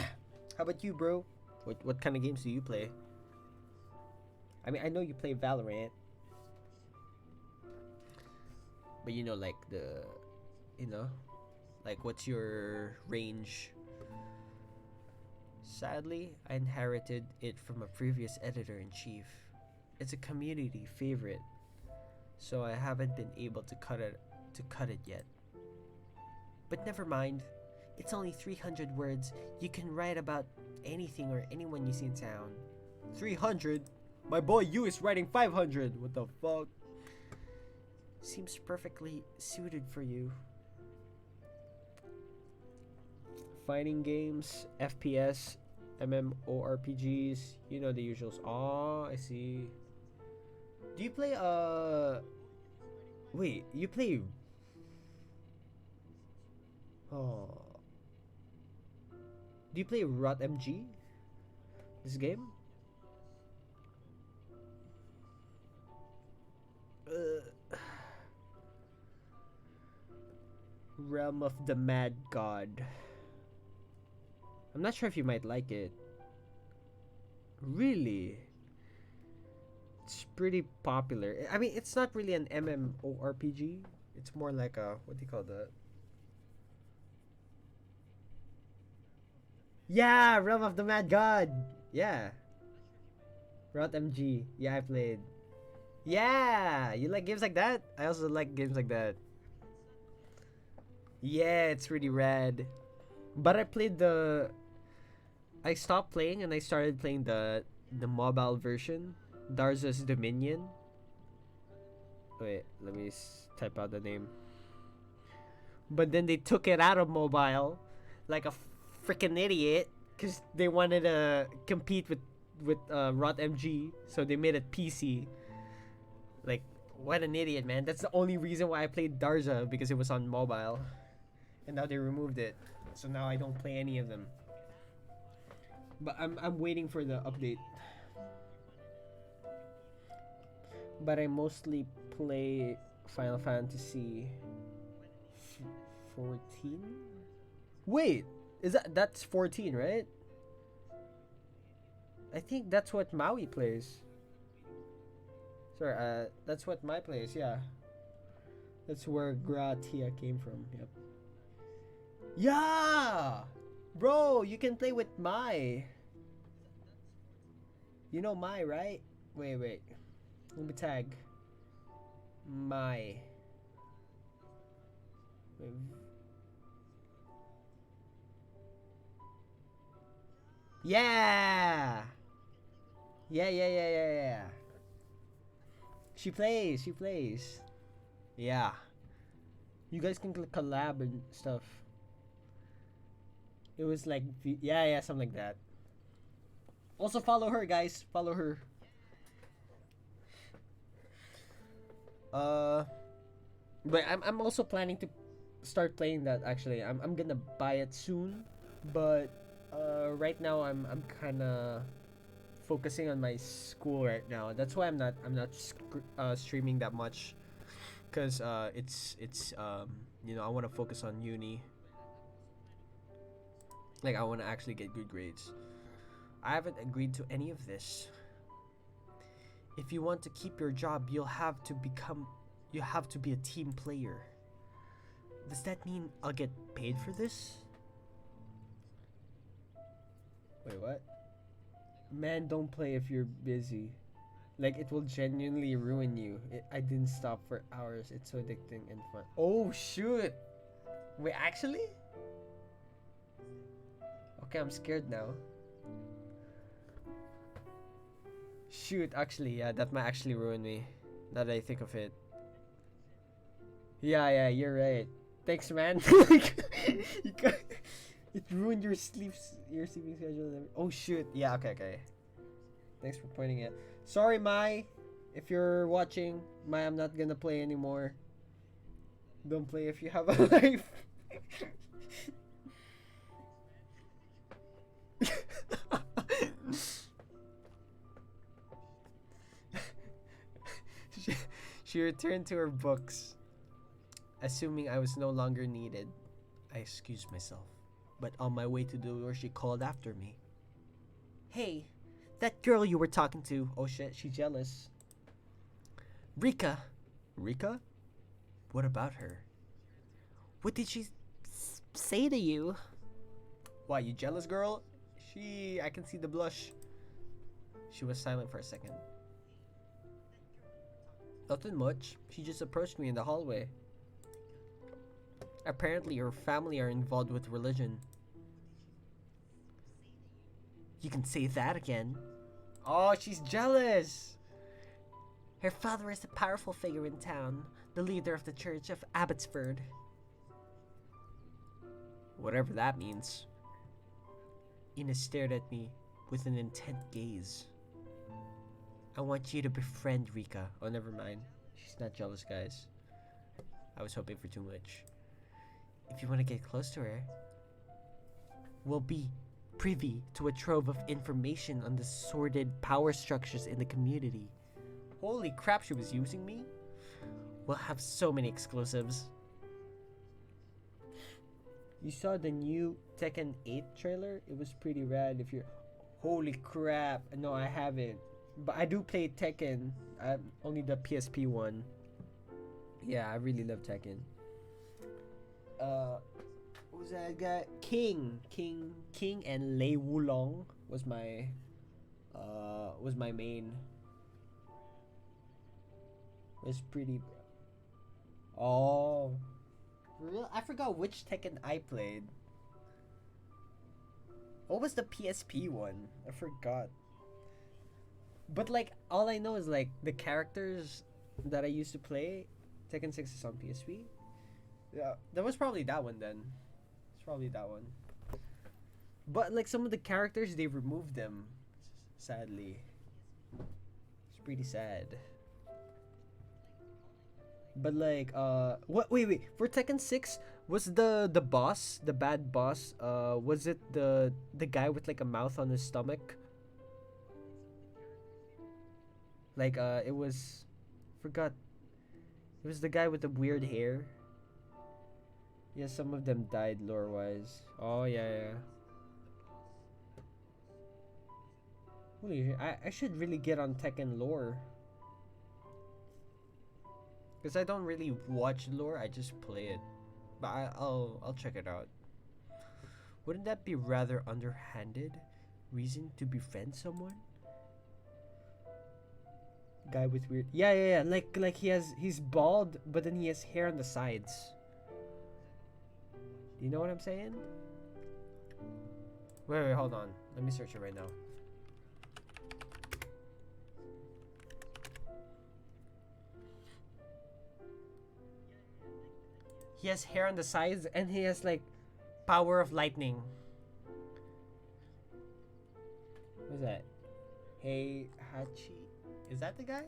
about you, bro? What kind of games do you play? I mean, I know you play Valorant, but like you know, what's your range? Sadly, I inherited it from a previous editor-in-chief. It's a community favorite, so I haven't been able to cut it yet. But never mind. It's only 300 words. You can write about anything or anyone you see in town. 300? My boy you is writing 500. What the fuck? Seems perfectly suited for you. Fighting games, FPS, MMORPGs, the usuals. Oh, I see. Do you play wait, you play Oh. Do you play Rot MG? This game? Realm of the Mad God. I'm not sure if you might like it. Really? It's pretty popular. I mean, it's not really an MMORPG. It's more like a, what do you call that? Yeah, Realm of the Mad God. Yeah. Rot MG. Yeah, I played. Yeah, you like games like that? I also like games like that. Yeah, it's really rad. But I stopped playing and I started playing the mobile version, Darza's Dominion. Wait, let me type out the name. But then they took it out of mobile, like a freaking idiot, because they wanted to compete with Rot MG, so they made it PC. Like, what an idiot, man! That's the only reason why I played Darza, because it was on mobile, and now they removed it, so now I don't play any of them. But I'm waiting for the update. But I mostly play Final Fantasy 14. Wait, that's 14, right? I think that's what Maui plays. Sorry, that's what Mai plays. Yeah, that's where Gratia came from. Yep. Yeah, bro, you can play with Mai. You know Mai, right? Wait. Let me tag Mai. Yeah. Yeah. She plays. Yeah. You guys can collab and stuff. It was like, yeah, something like that. Also follow her, guys. Follow her. But I'm also planning to start playing that actually. I'm gonna buy it soon, but right now I'm kind of focusing on my school right now. That's why I'm not streaming that much, cuz it's I want to focus on uni. Like I want to actually get good grades. I haven't agreed to any of this. If you want to keep your job, you have to be a team player. Does that mean I'll get paid for this? Wait, what? Man, don't play if you're busy. Like, it will genuinely ruin you. I didn't stop for hours. It's so addicting and fun. Oh, shoot! Wait, actually? Okay, I'm scared now. Shoot, actually, yeah, that might actually ruin me. Now that I think of it. Yeah, you're right. Thanks, man. You got, it ruined your sleeping schedule. And oh shoot. Yeah. Okay. Thanks for pointing it. Sorry, Mai. If you're watching, Mai, I'm not gonna play anymore. Don't play if you have a life. she returned to her books. Assuming I was no longer needed, I excused myself. But on my way to the door, she called after me. Hey, that girl you were talking to. Oh shit, she's jealous. Rika. Rika? What about her? What did she say to you? Why, you jealous, girl? I can see the blush. She was silent for a second. Nothing much. She just approached me in the hallway. Apparently, her family are involved with religion. You can say that again. Oh, she's jealous. Her father is a powerful figure in town, the leader of the Church of Abbotsford. Whatever that means. Ina stared at me with an intent gaze. I want you to befriend Rika. Oh, never mind. She's not jealous, guys. I was hoping for too much. If you want to get close to her, we'll be privy to a trove of information on the sordid power structures in the community. Holy crap, she was using me? We'll have so many exclusives. You saw the new Tekken 8 trailer? It was pretty rad if you're... Holy crap. No, I haven't. But I do play Tekken. Only the PSP one. Yeah, I really love Tekken. What was that guy? King and Lei Wulong was my main. It was pretty. Oh, real? I forgot which Tekken I played. What was the PSP one? I forgot. But like, all I know is like the characters that I used to play. Tekken 6 is on PSP. Yeah, that was probably that one then. It's probably that one. But like some of the characters, they removed them. Sadly. It's pretty sad. But like, what? Wait. For Tekken 6, was the boss, the bad boss, was it the guy with like a mouth on his stomach? Like, it was, forgot. It was the guy with the weird hair. Yeah, some of them died lore-wise. Oh, yeah. Holy, I should really get on Tekken lore. Because I don't really watch lore, I just play it. But I'll check it out. Wouldn't that be rather underhanded? Reason to befriend someone? Guy with weird... Yeah. Like he's bald, but then he has hair on the sides. You know what I'm saying? Wait, hold on. Let me search it right now. He has hair on the sides and he has like power of lightning. What's that? Hey Hachi. Is that the guy?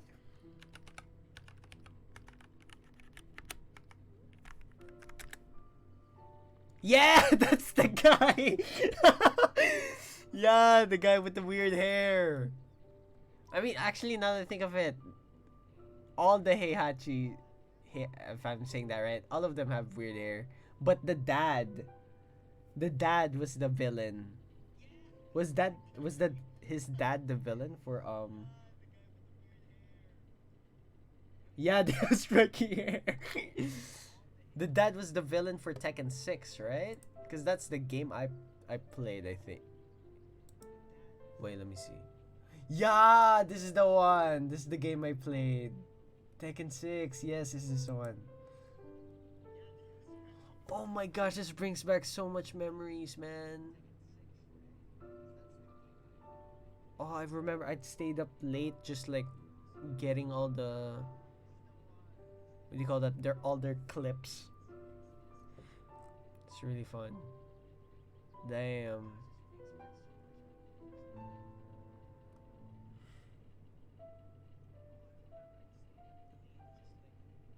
Yeah, that's the guy. Yeah, the guy with the weird hair. I mean, actually, now that I think of it, all the Heihachi, if I'm saying that right, all of them have weird hair. But the dad was the villain. Was that his dad the villain for Yeah, that was Rocky Hair. The dad was the villain for Tekken 6, right? Because that's the game I played, I think. Wait, let me see. Yeah, this is the one. This is the game I played. Tekken 6. Yes, this is the one. Oh my gosh, this brings back so much memories, man. Oh, I remember I'd stayed up late just like getting all the what do you call that? They're all their clips. It's really fun. Damn.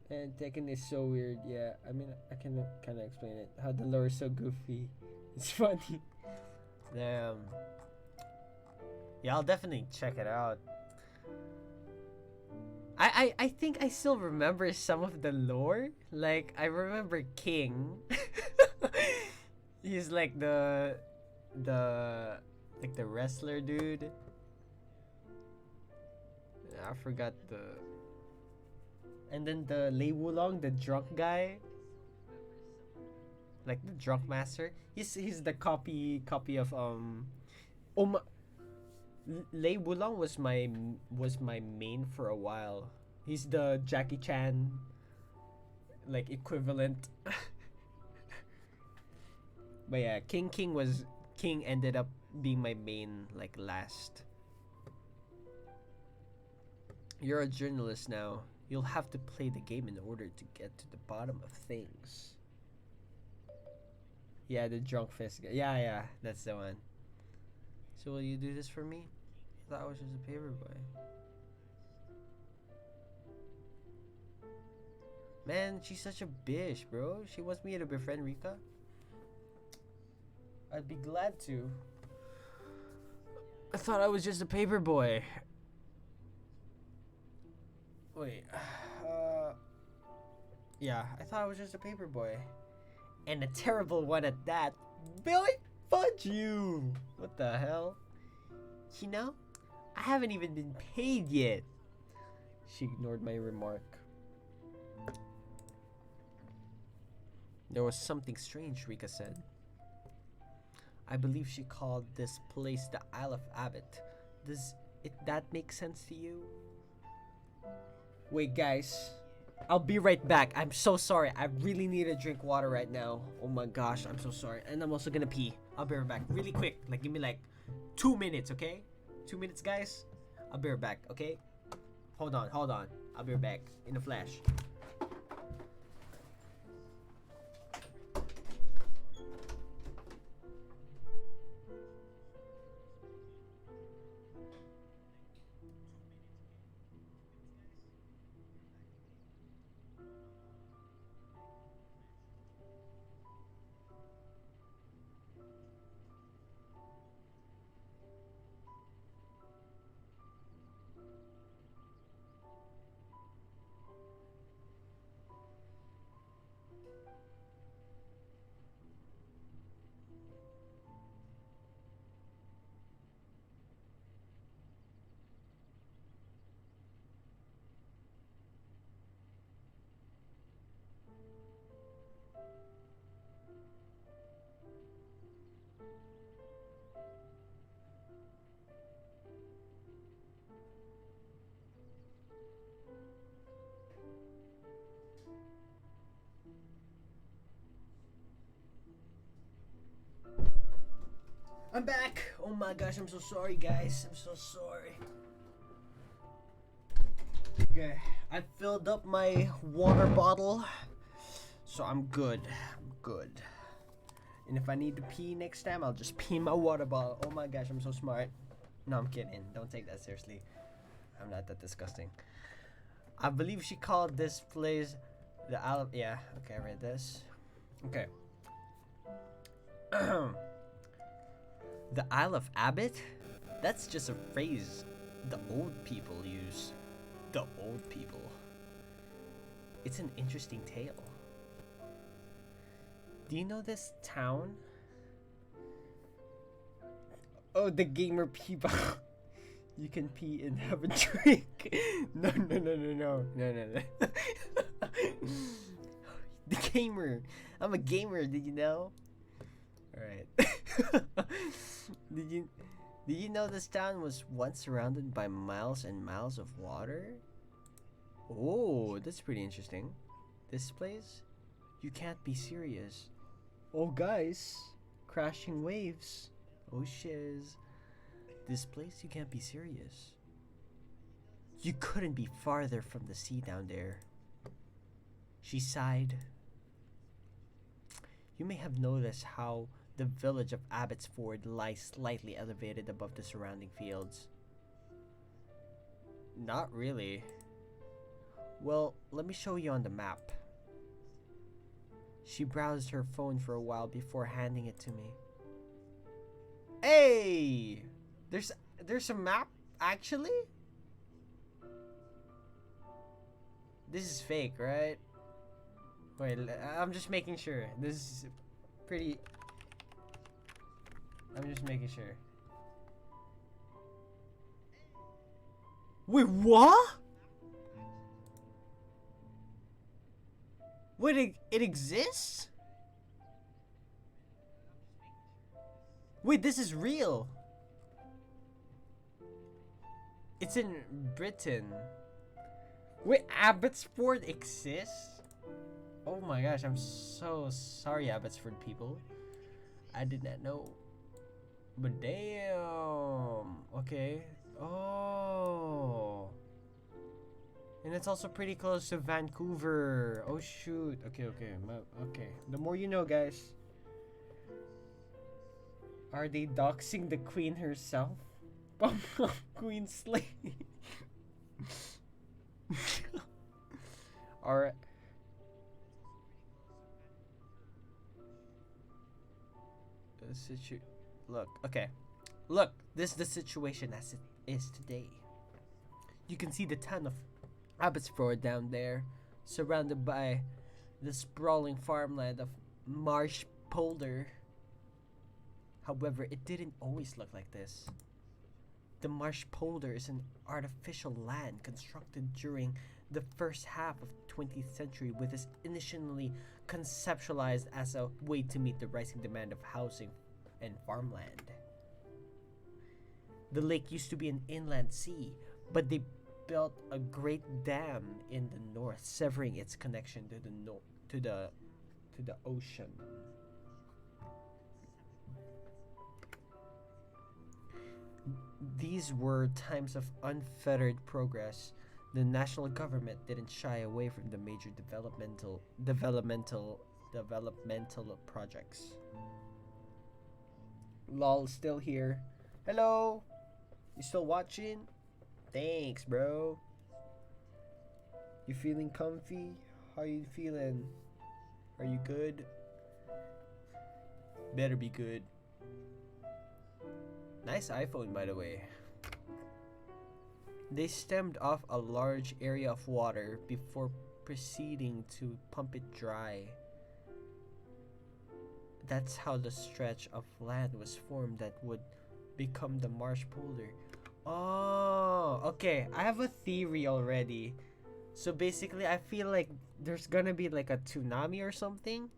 And Tekken is so weird. Yeah, I mean, I can kind of explain it. How the lore is so goofy. It's funny. Damn. Yeah, I'll definitely check it out. I think I still remember some of the lore. Like, I remember King. He's like the like the wrestler dude. I forgot the. And then the Lei Wulong, the drunk guy, like the drunk master. He's the copy of Oh my, Lei Wulong was my main for a while. He's the Jackie Chan like equivalent. But yeah, King ended up being my main like last. You're a journalist now. You'll have to play the game in order to get to the bottom of things. Yeah, the drunk fist guy. Yeah, that's the one. So will you do this for me? I thought I was just a paper boy. Man, she's such a bitch, bro. She wants me to befriend Rika. I'd be glad to. I thought I was just a paper boy. Wait. Yeah, I thought I was just a paper boy. And a terrible one at that. Billy, fudge you! What the hell? You know, I haven't even been paid yet. She ignored my remark. There was something strange, Rika said. I believe she called this place the Isle of Abbot. Does that make sense to you? Wait, guys. I'll be right back. I'm so sorry. I really need to drink water right now. Oh my gosh, I'm so sorry. And I'm also gonna pee. I'll be right back. Really quick. Like, give me like 2 minutes, okay? 2 minutes, guys. I'll be right back, okay? Hold on. I'll be right back in a flash. I'm back. Oh my gosh, I'm so sorry, guys. I'm so sorry. Okay, I filled up my water bottle, so I'm good. And if I need to pee next time, I'll just pee in my water bottle. Oh my gosh, I'm so smart. No, I'm kidding. Don't take that seriously. I'm not that disgusting. I believe she called this place the Isle of... Yeah, okay, I read this. Okay. The Isle of Abbot? That's just a phrase the old people use. The old people. It's an interesting tale. Do you know this town? Oh, the gamer people. You can pee and have a drink. No, no, no, no, no, no, no, no. The gamer. I'm a gamer. Did you know? All right. did you Did you know this town was once surrounded by miles and miles of water? Oh, that's pretty interesting. This place? You can't be serious. Oh, guys. Crashing waves. Oh, shiz. This place? You can't be serious. You couldn't be farther from the sea down there. She sighed. You may have noticed how the village of Abbotsford lies slightly elevated above the surrounding fields. Not really. Well, let me show you on the map. She browsed her phone for a while before handing it to me. Hey! There's a map, actually? This is fake, right? Wait, I'm just making sure. This is pretty... I'm just making sure. Wait, what? Wait, it exists? Wait, this is real. It's in Britain. Wait, Abbotsford exists? Oh my gosh, I'm so sorry, Abbotsford people. I did not know. But damn. Okay. Oh. And it's also pretty close to Vancouver. Oh shoot. Okay. Okay. The more you know, guys. Are they doxing the queen herself? Queen Slay. Alright. Look, okay. Look, this is the situation as it is today. You can see the town of Abbotsford down there, surrounded by the sprawling farmland of Marsh Polder. However, it didn't always look like this. The Marsh Polder is an artificial land constructed during the first half of 20th century, with this initially conceptualized as a way to meet the rising demand of housing and farmland. The lake used to be an inland sea, but they built a great dam in the north, severing its connection to the ocean. These were times of unfettered progress. The national government didn't shy away from the major developmental projects. Lol, still here. Hello, you still watching? Thanks, bro. You feeling comfy? How you feeling? Are you good? Better be good. Nice iPhone, by the way. They stemmed off a large area of water before proceeding to pump it dry. That's how the stretch of land was formed that would become the Marsh Polder. Oh, okay. I have a theory already. So basically, I feel like there's gonna be like a tsunami or something,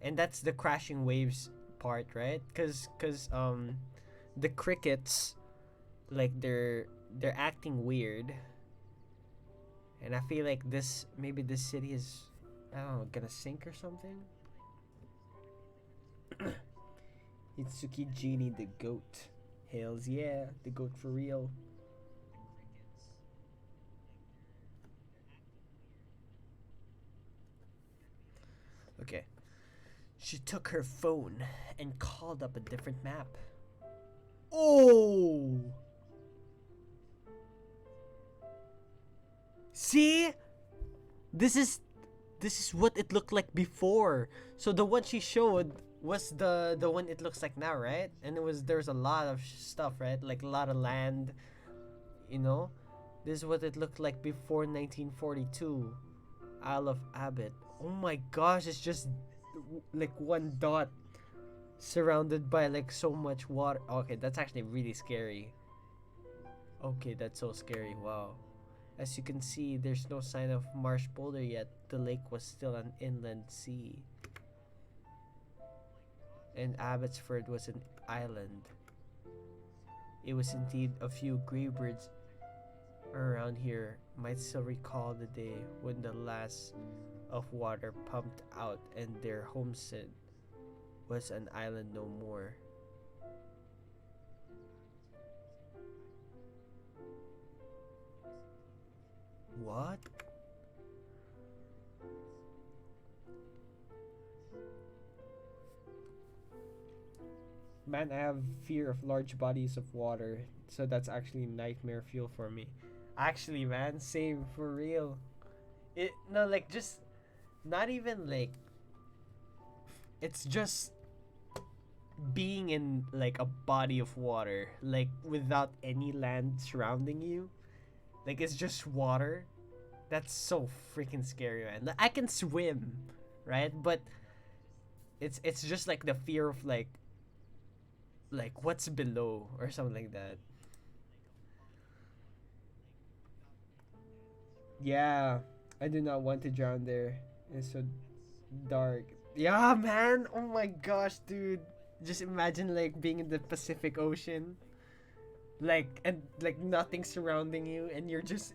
and that's the crashing waves part, right? Cause the crickets, like they're acting weird, and I feel like maybe this city is, I don't know, gonna sink or something. Itsuki Genie the goat. Hells yeah, the goat for real. Okay. She took her phone and called up a different map. Oh! See? This is what it looked like before. So the one she showed was the one it looks like now, right? And there's a lot of stuff, right? Like a lot of land, you know? This is what it looked like before 1942. Isle of Abbot. Oh my gosh, it's just like one dot surrounded by like so much water. Okay, that's actually really scary. Okay, that's so scary. Wow. As you can see, there's no sign of marsh boulder yet. The lake was still an inland sea. And Abbotsford was an island. It was indeed a few graybirds around here might still recall the day when the last of water pumped out and their homestead was an island no more. What? Man, I have fear of large bodies of water, so that's actually nightmare fuel for me. Actually, man, same for real. It no like just not even like it's just being in like a body of water, like without any land surrounding you. Like it's just water. That's so freaking scary, man. Like, I can swim, right? But it's just like the fear of like what's below or something like that. Yeah, I do not want to drown there. It's so dark. Yeah, man. Oh my gosh, dude. Just imagine like being in the Pacific Ocean, like and like nothing surrounding you, and you're just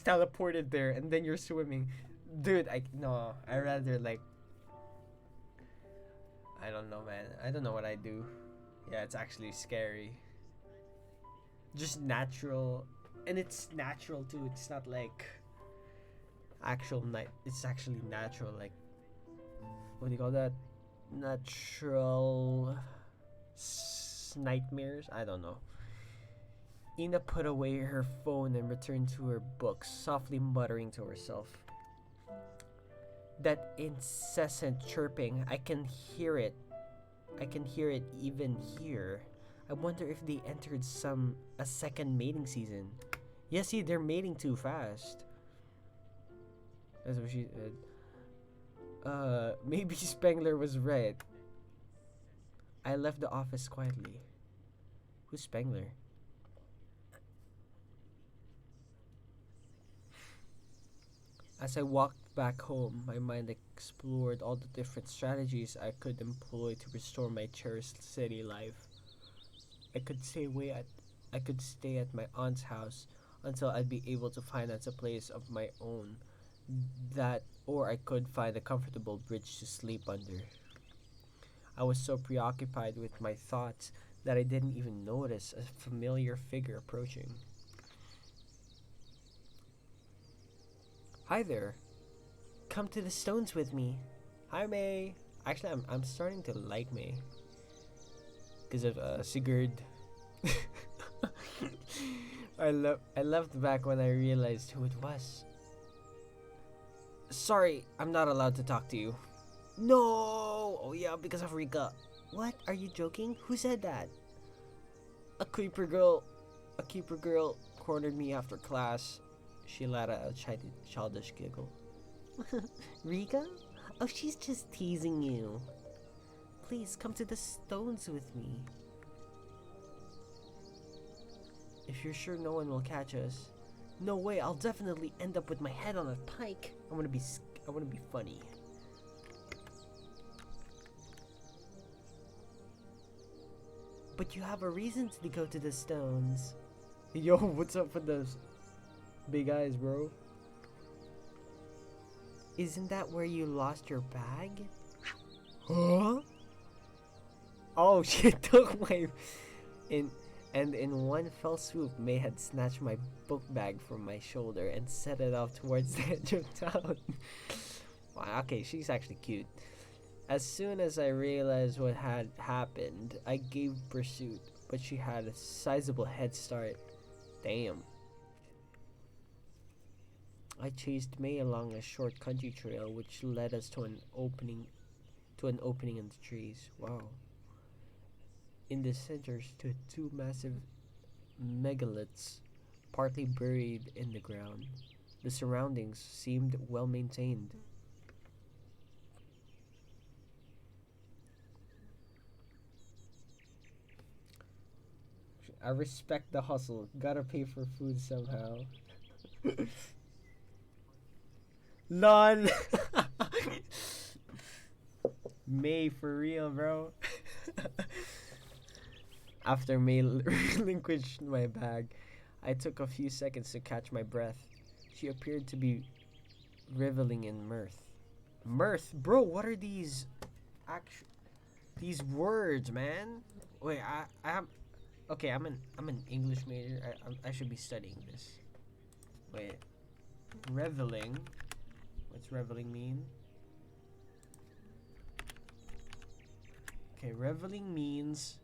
teleported there, and then you're swimming. Dude, I no. I rather like I don't know, man. I don't know what I do. Yeah, it's actually scary. Just natural, and it's natural too. It's not like actual night. It's actually natural. Like what do you call that? Natural nightmares. I don't know. Ina put away her phone and returned to her books, softly muttering to herself. That incessant chirping, I can hear it. I can hear it even here. I wonder if they entered a second mating season. Yes, see, they're mating too fast. That's what she said. Maybe Spengler was right. I left the office quietly. Who's Spengler? As I walked back home, my mind explored all the different strategies I could employ to restore my cherished city life. I could stay away at I could stay at my aunt's house until I'd be able to finance a place of my own. That or I could find a comfortable bridge to sleep under. I was so preoccupied with my thoughts that I didn't even notice a familiar figure approaching. Hi there. Come to the stones with me. Hi, May. Actually, I'm starting to like May because of Sigurd. I left back when I realized who it was. Sorry, I'm not allowed to talk to you. No. Oh yeah, because of Rika. What? Are you joking? Who said that? A creeper girl. A keeper girl cornered me after class. She let out a childish giggle. Rika? Oh, she's just teasing you. Please come to the stones with me. If you're sure no one will catch us. No way, I'll definitely end up with my head on a pike. I wanna be funny. But you have a reason to go to the stones. Yo, what's up with those big eyes, bro? Isn't that where you lost your bag? Huh? Oh, she took my in and in one fell swoop May had snatched my book bag from my shoulder and set it off towards the edge of town. Wow, okay, she's actually cute. As soon as I realized what had happened, I gave pursuit, but she had a sizable head start. Damn. I chased May along a short country trail which led us to an opening in the trees. Wow. In the center stood two massive megaliths, partly buried in the ground. The surroundings seemed well maintained. I respect the hustle. Gotta pay for food somehow. None. May for real, bro. After May relinquished my bag, I took a few seconds to catch my breath. She appeared to be reveling in mirth. Mirth, bro. What are these? These words, man. Wait, I have. Okay, I'm an English major. I should be studying this. Wait, reveling. What's reveling mean? Okay, reveling means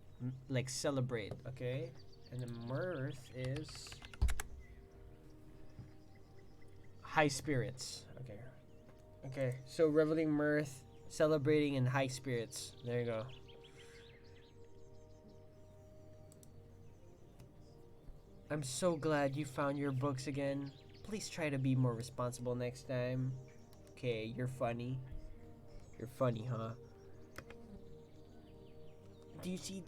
like celebrate. Okay, and the mirth is high spirits. Okay. Okay, so reveling, mirth, celebrating, and high spirits. There you go. I'm so glad you found your books again. Please try to be more responsible next time. Okay, you're funny. You're funny, huh? Do you see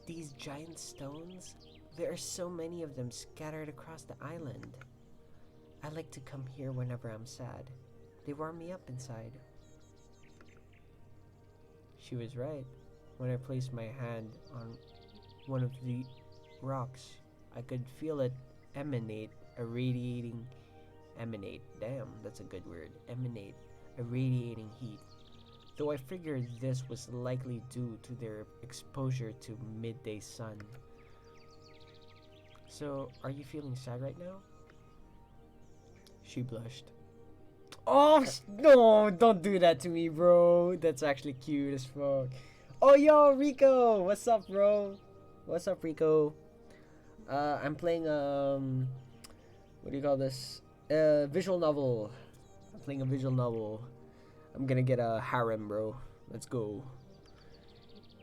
these giant stones? There are so many of them scattered across the island. I like to come here whenever I'm sad. They warm me up inside. She was right. When I placed my hand on one of the rocks, I could feel it emanate a radiating emanate. Damn, that's a good word. Emanate a radiating heat. Though I figured this was likely due to their exposure to midday sun. So, are you feeling sad right now? She blushed. Oh, no, don't do that to me, bro. That's actually cute as fuck. Oh, yo, Rico. What's up, bro? What's up, Rico? I'm playing, what do you call this? Visual novel. I'm playing a visual novel. I'm gonna get a harem, bro. Let's go.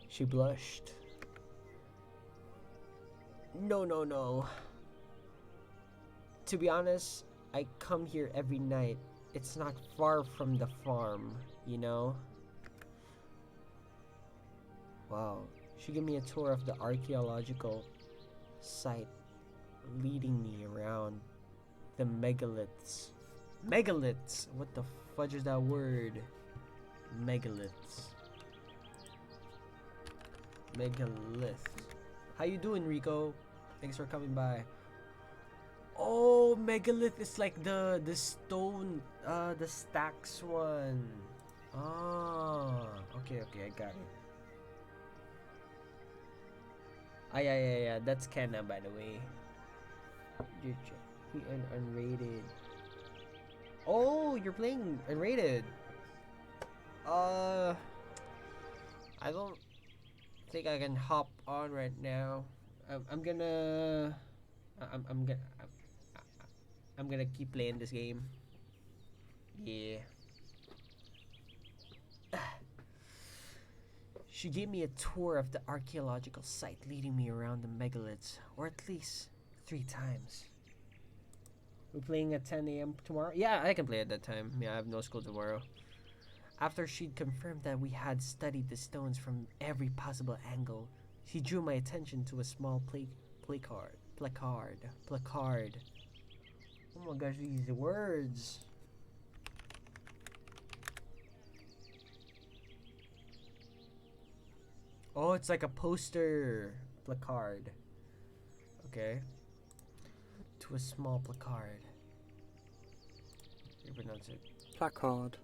She blushed. No, no, no. To be honest, I come here every night. It's not far from the farm, you know? Wow. She gave me a tour of the archaeological site, leading me around the megaliths. Megaliths! What the fudge is that word? Megaliths. Megalith. How you doing, Rico? Thanks for coming by. Oh, megalith is like the stone, the stacks one. Ah, okay, I got it. Ah, yeah. That's Kenna, by the way. You're unrated. Oh, you're playing unrated. I don't think I can hop on right now. I'm gonna keep playing this game. Yeah. She gave me a tour of the archaeological site, leading me around the megaliths, or at least 3 times. We're playing at 10 a.m. tomorrow? Yeah, I can play at that time. Yeah, I have no school tomorrow. After she'd confirmed that we had studied the stones from every possible angle, she drew my attention to a small placard. Oh my gosh, these words. Oh, it's like a poster. Placard. Okay. To a small placard. You pronounce it. Placard.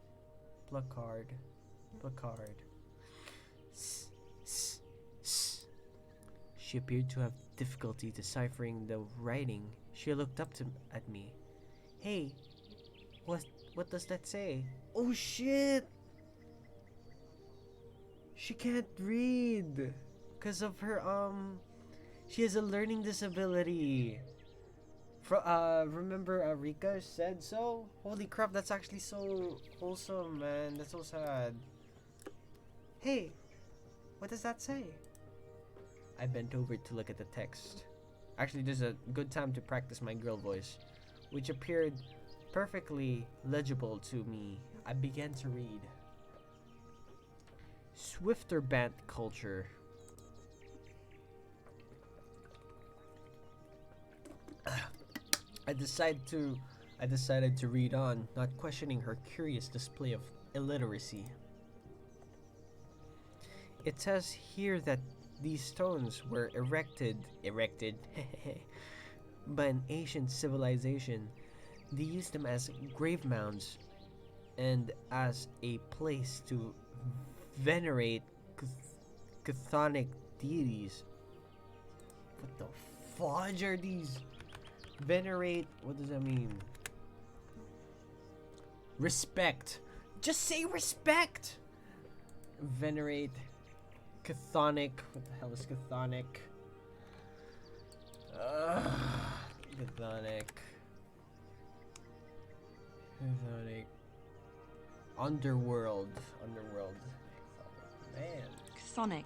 Placard. She appeared to have difficulty deciphering the writing. She looked up at me. Hey, what does that say? Oh shit! She can't read because of her she has a learning disability. Remember Rika said so? Holy crap, that's actually so wholesome, man. That's so sad. Hey, what does that say? I bent over to look at the text. Actually, this is a good time to practice my girl voice, which appeared perfectly legible to me. I began to read. Swifter bant culture. I decided to I decided to read on, not questioning her curious display of illiteracy. It says here that these stones were erected by an ancient civilization. They used them as grave mounds and as a place to venerate chthonic deities. What the fudge are these? Venerate, what does that mean? Respect. Just say respect! Venerate chthonic. What the hell is chthonic? Chthonic. Chthonic. Underworld. Man. Chthonic.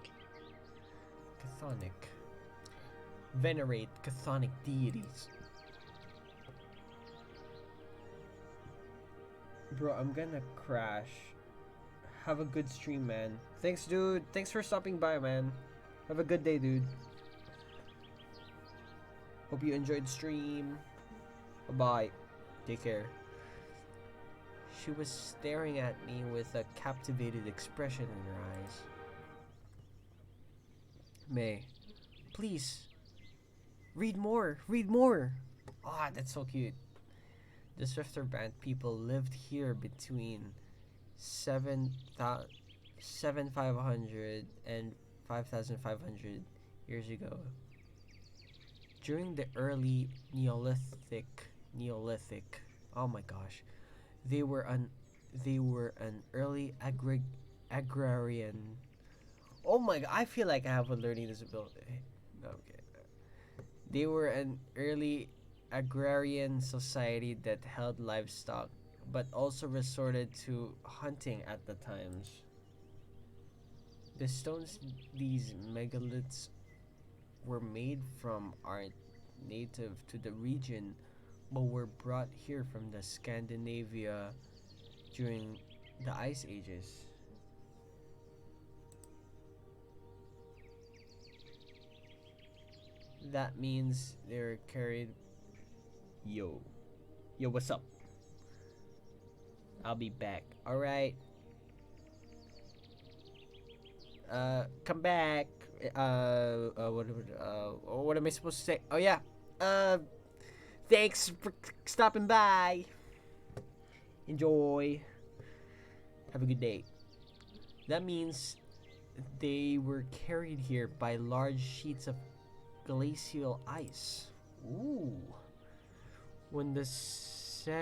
Chthonic. Venerate chthonic deities. Bro, I'm gonna crash. Have a good stream, man. Thanks, dude. Thanks for stopping by, man. Have a good day, dude. Hope you enjoyed the stream. Bye-bye. Take care. She was staring at me with a captivated expression in her eyes. May, please, read more. Ah, that's so cute. The Swifter Band people lived here between 7,500 and 5,500 years ago. During the early Neolithic, oh my gosh, they were an early agrarian. Oh my god, I feel like I have a learning disability. Okay. They were an early agrarian society that held livestock, but also resorted to hunting at the times. The stones these megaliths were made from aren't native to the region, but were brought here from the Scandinavia during the Ice Ages. That means they're carried. Yo, what's up? I'll be back. All right. Come back. What am I supposed to say? Oh yeah. Thanks for stopping by. Enjoy. Have a good day. That means they were carried here by large sheets of glacial ice. Ooh. When the Sail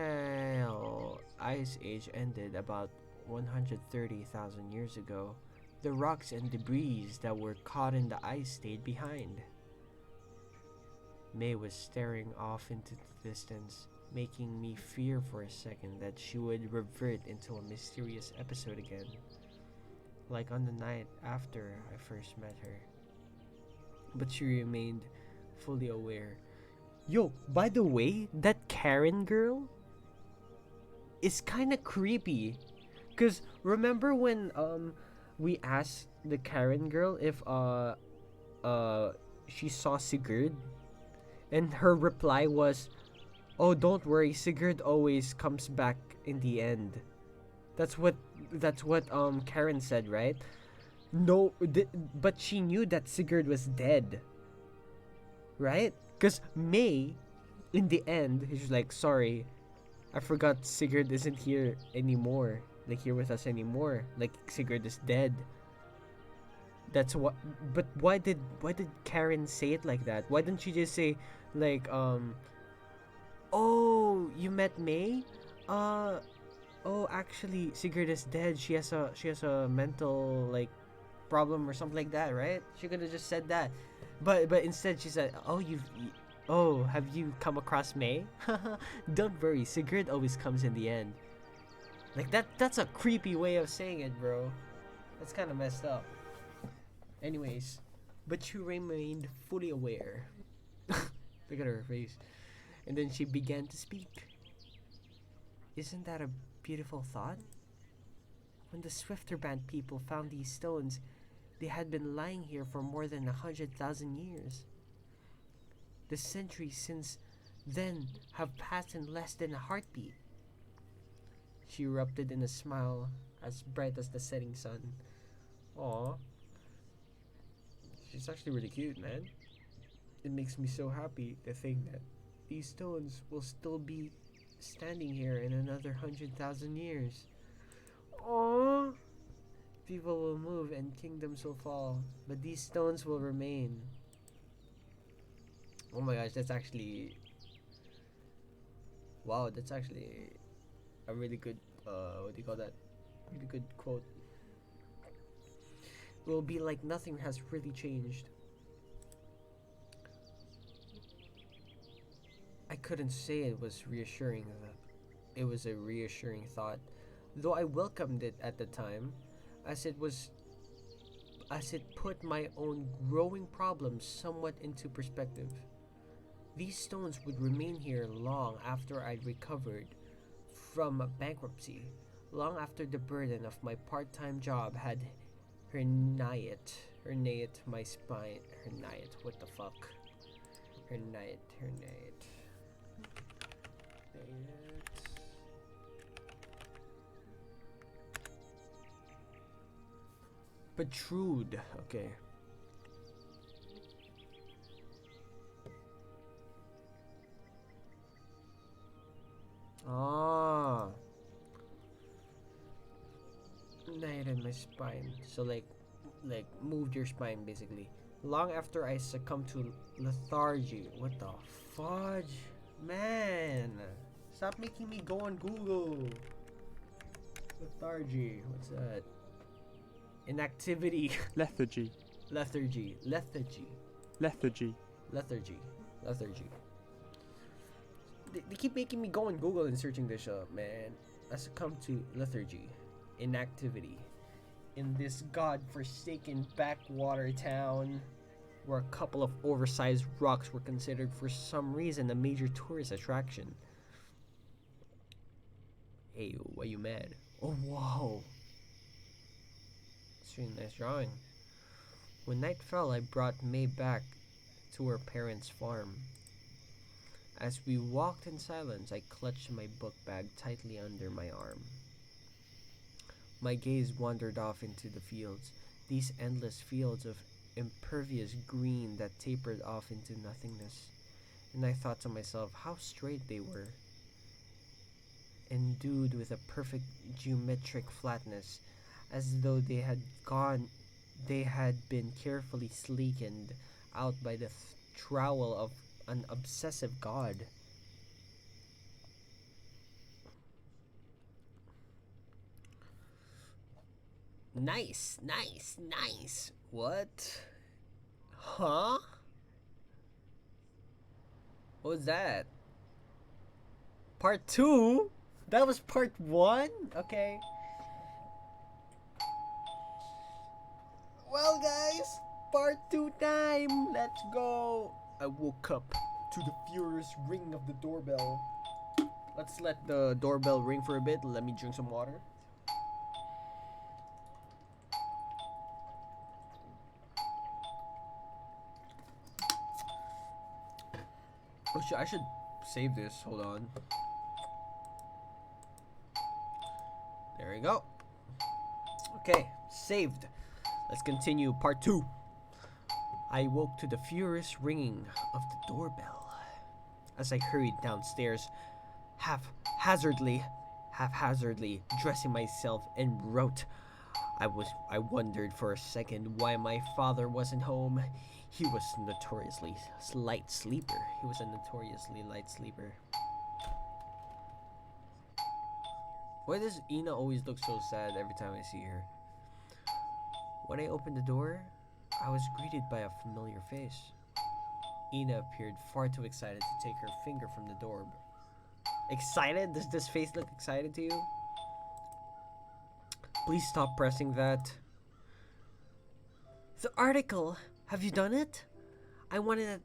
Ice Age ended about 130,000 years ago, the rocks and debris that were caught in the ice stayed behind. May was staring off into the distance, making me fear for a second that she would revert into a mysterious episode again, like on the night after I first met her. But she remained fully aware. Yo, by the way, that Karen girl is kind of creepy. Cause remember when we asked the Karen girl if she saw Sigurd, and her reply was, "Oh, don't worry, Sigurd always comes back in the end." That's what Karen said, right? No, but she knew that Sigurd was dead, right? Because May, in the end, she's like, "Sorry, I forgot Sigurd isn't here anymore. Like, here with us anymore. Like, Sigurd is dead." That's what. But why did Karen say it like that? Why didn't she just say like, "Oh, you met May? Oh, actually, Sigurd is dead. She has a mental like problem or something like that, right?" She could have just said that, but instead she said, "Oh, have you come across May? Don't worry, Sigurd always comes in the end." Like that's a creepy way of saying it, bro. That's kind of messed up. Anyways, but she remained fully aware. Look at her face. And then she began to speak. Isn't that a beautiful thought? When the Swifter Band people found these stones, they had been lying here for more than 100,000 years. The centuries since then have passed in less than a heartbeat. She erupted in a smile as bright as the setting sun. Aw, she's actually really cute, man. It makes me so happy to think that these stones will still be standing here in another 100,000 years. Aw, people will move and kingdoms will fall, but these stones will remain. Oh my gosh, that's actually, wow, that's actually a really good, what do you call that? Really good quote. It will be like nothing has really changed. I couldn't say it was reassuring. It was a reassuring thought, though I welcomed it at the time, as it put my own growing problems somewhat into perspective. These stones would remain here long after I'd recovered from bankruptcy, long after the burden of my part-time job had herniated my spine. Herniated, what the fuck? Herniated. Protrude. Okay. Ah. United my spine. So like moved your spine basically. Long after I succumbed to lethargy. What the fudge? Man. Stop making me go on Google. Lethargy. What's that? Inactivity. Lethargy. Lethargy. Lethargy. Lethargy. Lethargy. Lethargy. They keep making me go on Google and searching this up, man. I succumbed to lethargy. Inactivity. In this god-forsaken backwater town where a couple of oversized rocks were considered for some reason a major tourist attraction. Hey, why you mad? Oh, whoa. It's a really nice drawing. When night fell, I brought May back to her parents' farm. As we walked in silence, I clutched my book bag tightly under my arm. My gaze wandered off into the fields, these endless fields of impervious green that tapered off into nothingness. And I thought to myself how straight they were, endued with a perfect geometric flatness, as though they had been carefully sleekened out by the trowel of an obsessive god. Nice, nice, nice. What? Huh? What was that? Part 2? That was part 1? Okay. Well, guys, part 2 time. Let's go. I woke up to the furious ring of the doorbell. Let's let the doorbell ring for a bit. Let me drink some water. Oh shit, I should save this. Hold on. There we go. Okay, saved. Let's continue part 2. I woke to the furious ringing of the doorbell. As I hurried downstairs, haphazardly dressing myself en route. I wondered for a second why my father wasn't home. He was a notoriously light sleeper. Why does Ina always look so sad every time I see her? When I opened the door, I was greeted by a familiar face. Ina appeared far too excited to take her finger from the door. Excited? Does this face look excited to you? Please stop pressing that. The article. Have you done it? I want it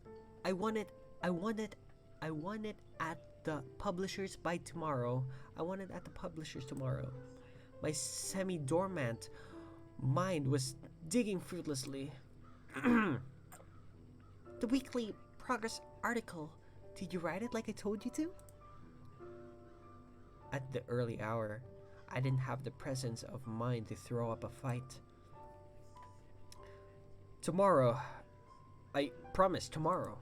at the publishers by tomorrow. My semi-dormant mind was digging fruitlessly. The weekly progress article. Did you write it like I told you to? At the early hour, I didn't have the presence of mind to throw up a fight. Tomorrow. I promise tomorrow.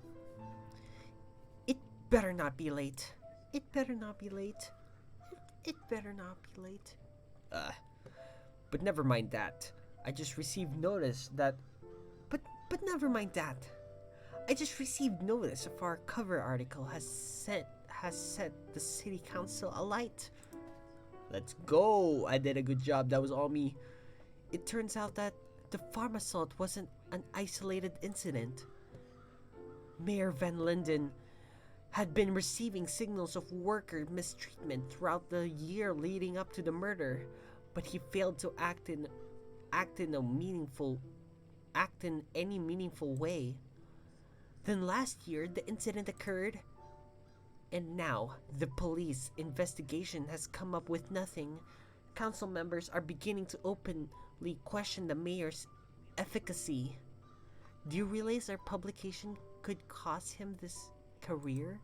It better not be late. It better not be late. It better not be late. Uh, but never mind that. I just received notice that. But never mind that. I just received notice of our cover article has set the city council alight. Let's go! I did a good job. That was all me. It turns out that the farm assault wasn't an isolated incident. Mayor Van Linden had been receiving signals of worker mistreatment throughout the year leading up to the murder, but he failed to act in any meaningful way. Then last year, the incident occurred, and now the police investigation has come up with nothing. Council members are beginning to openly question the mayor's efficacy. Do you realize our publication could cost him this career?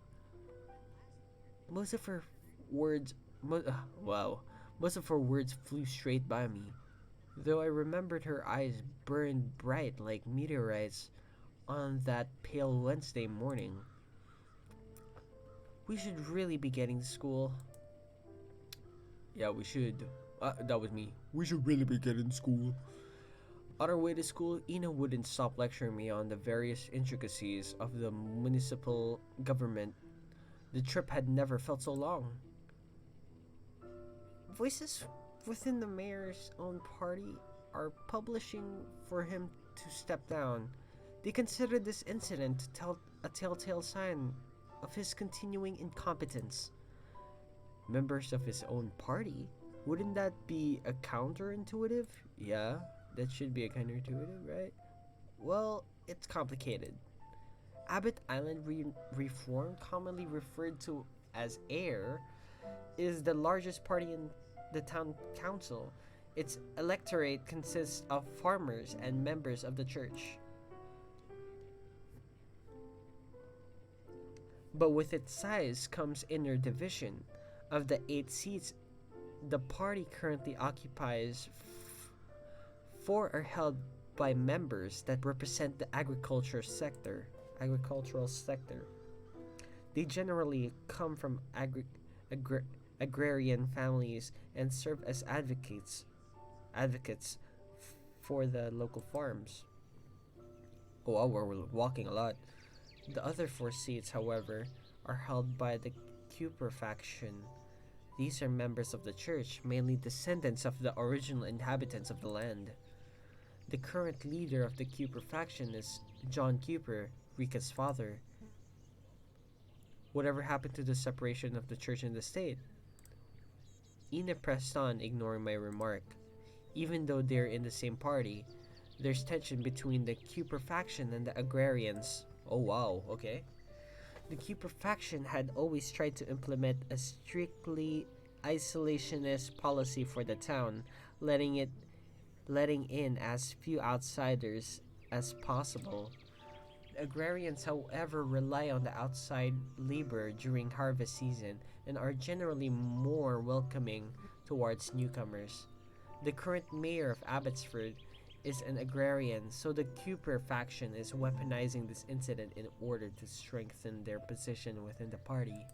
Most of her words, most of her words flew straight by me, though I remembered her eyes burned bright like meteorites on that pale Wednesday morning. We should really be getting to school. Yeah, we should. That was me. We should really be getting school. On our way to school, Ina wouldn't stop lecturing me on the various intricacies of the municipal government. The trip had never felt so long. Voices within the mayor's own party are publishing for him to step down. They consider this incident a telltale sign of his continuing incompetence. Members of his own party? Wouldn't that be a counterintuitive? Yeah, that should be a counterintuitive, right? Well, it's complicated. Abbott Island Reform, commonly referred to as AIR, is the largest party in the town council. Its electorate consists of farmers and members of the church. But with its size comes inner division. Of the 8 seats the party currently occupies, 4 are held by members that represent the agricultural sector. They generally come from agrarian families and serve as advocates for the local farms. Oh, wow, we're walking a lot. The other 4 seats, however, are held by the Cooper faction. These are members of the church, mainly descendants of the original inhabitants of the land. The current leader of the Cooper faction is John Cooper, Rika's father. Whatever happened to the separation of the church and the state? Ina pressed on, ignoring my remark. Even though they're in the same party, there's tension between the Cooper faction and the agrarians. Oh wow, okay. The Cooper faction had always tried to implement a strictly isolationist policy for the town, letting in as few outsiders as possible. The agrarians, however, rely on the outside labor during harvest season and are generally more welcoming towards newcomers. The current mayor of Abbotsford is an agrarian, so the Cooper faction is weaponizing this incident in order to strengthen their position within the party.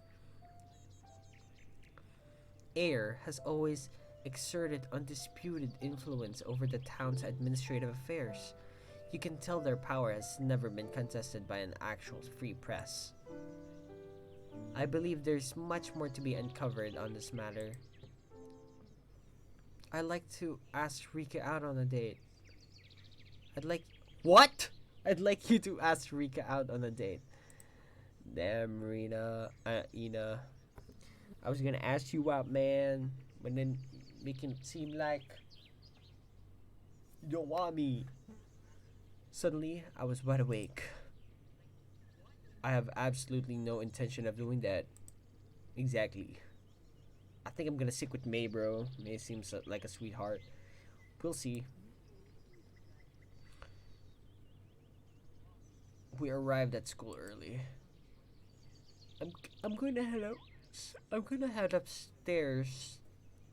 AIR has always exerted undisputed influence over the town's administrative affairs. You can tell their power has never been contested by an actual free press. I believe there's much more to be uncovered on this matter. I'd like to ask Rika out on a date. What? I'd like you to ask Rika out on a date. Damn, Ina. I was gonna ask you out, man, but then make it seem like you don't want me. Suddenly, I was wide awake. I have absolutely no intention of doing that. Exactly. I think I'm gonna stick with May, bro. May seems like a sweetheart. We'll see. We arrived at school early. I'm I'm going to head up. I'm going to head upstairs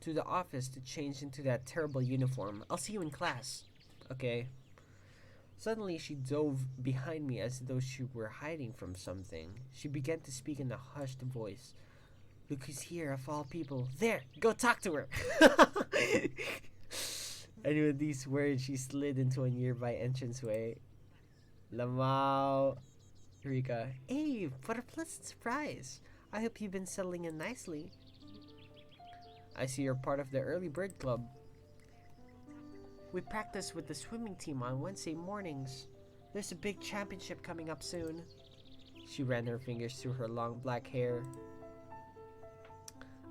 to the office to change into that terrible uniform. I'll see you in class. Okay. Suddenly, she dove behind me as though she were hiding from something. She began to speak in a hushed voice. Look who's here, of all people. There, go talk to her. And with these words, she slid into a nearby entranceway. Lamau, Rika. Hey, what a pleasant surprise. I hope you've been settling in nicely. I see you're part of the early bird club. We practice with the swimming team on Wednesday mornings. There's a big championship coming up soon. She ran her fingers through her long black hair.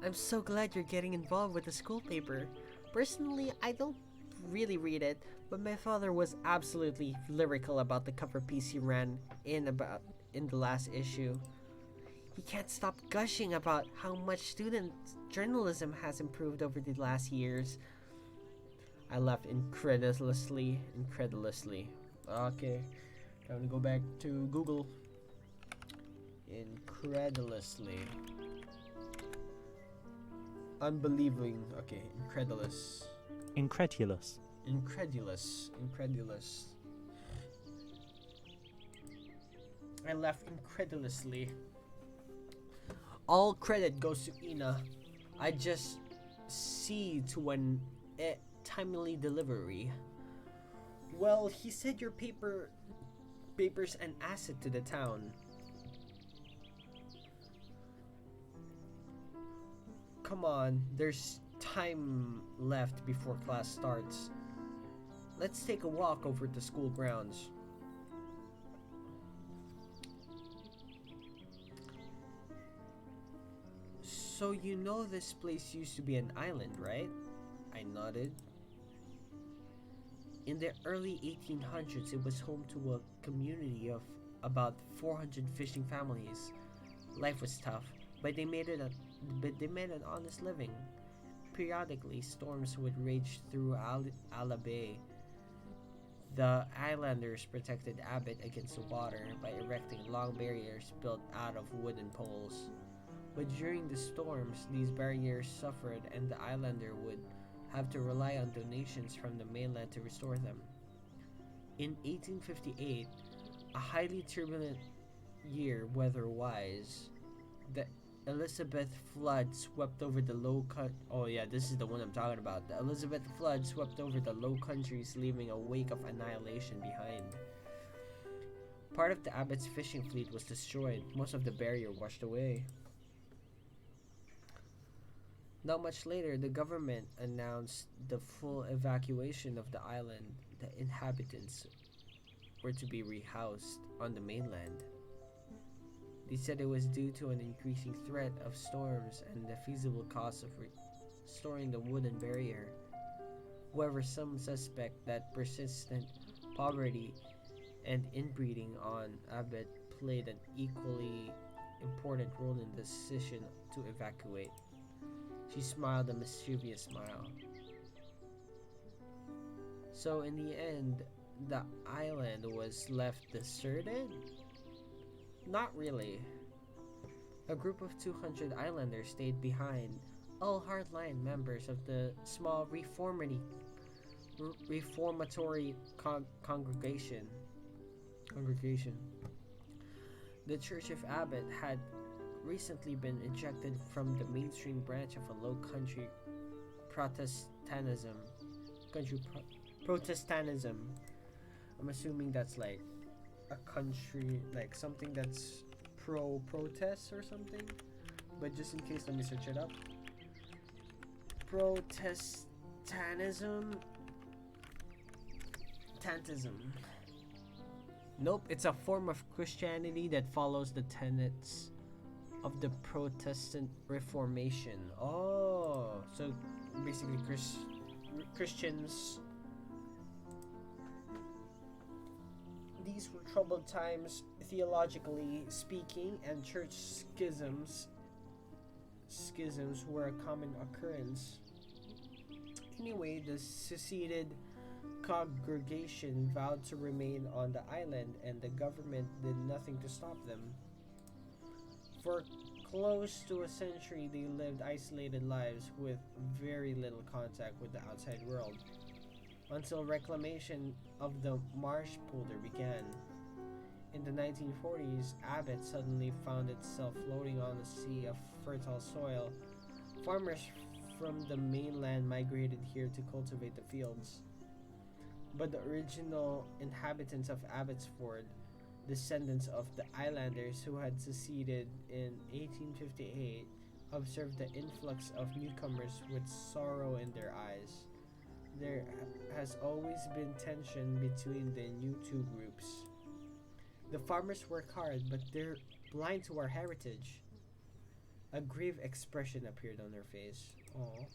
I'm so glad you're getting involved with the school paper. Personally, I don't really read it, but my father was absolutely lyrical about the cover piece he ran in the last issue. He can't stop gushing about how much student journalism has improved over the last years. I laughed incredulously. Okay, time to go back to Google. Incredulously. Unbelieving. Okay, incredulous. Incredulous. Incredulous. I laughed incredulously. All credit goes to Ina. I just see to an timely delivery. Well, he said your paper's an asset to the town. Come on, there's time left before class starts. Let's take a walk over to school grounds. So you know this place used to be an island, right? I nodded. In the early 1800s, it was home to a community of about 400 fishing families. Life was tough, but they made an honest living. Periodically, storms would rage through Ol'e Bay. The islanders protected Abbott against the water by erecting long barriers built out of wooden poles. But during the storms, these barriers suffered and the islander would have to rely on donations from the mainland to restore them. In 1858, a highly turbulent year weather-wise, the Elizabeth flood swept over the this is the one I'm talking about. The Elizabeth flood swept over the Low Countries, leaving a wake of annihilation behind. Part of the Abbott's fishing fleet was destroyed. Most of the barrier washed away. Not much later, the government announced the full evacuation of the island. The inhabitants were to be rehoused on the mainland. They said it was due to an increasing threat of storms and the feasible cost of restoring the wooden barrier. However, some suspect that persistent poverty and inbreeding on Abbott played an equally important role in the decision to evacuate. She smiled a mischievous smile. So in the end, the island was left deserted? Not really. A group of 200 islanders stayed behind, all hardline members of the small reformatory congregation. The Church of Abbott had recently been ejected from the mainstream branch of a Low Country Protestantism. Protestantism. I'm assuming that's like a country, like something that's pro-protest or something. But just in case, let me search it up. Protestantism. Nope, it's a form of Christianity that follows the tenets of the Protestant Reformation. Oh, so basically Christians. These were troubled times, theologically speaking, and church schisms were a common occurrence. Anyway, the seceded congregation vowed to remain on the island, and the government did nothing to stop them. For close to a century, they lived isolated lives with very little contact with the outside world, until reclamation of the marsh polder began. In the 1940s, Abbott suddenly found itself floating on a sea of fertile soil. Farmers from the mainland migrated here to cultivate the fields. But the original inhabitants of Abbotsford, descendants of the islanders who had seceded in 1858, observed the influx of newcomers with sorrow in their eyes. There has always been tension between the new two groups. The farmers work hard, but they're blind to our heritage. A grave expression appeared on her face. Oh.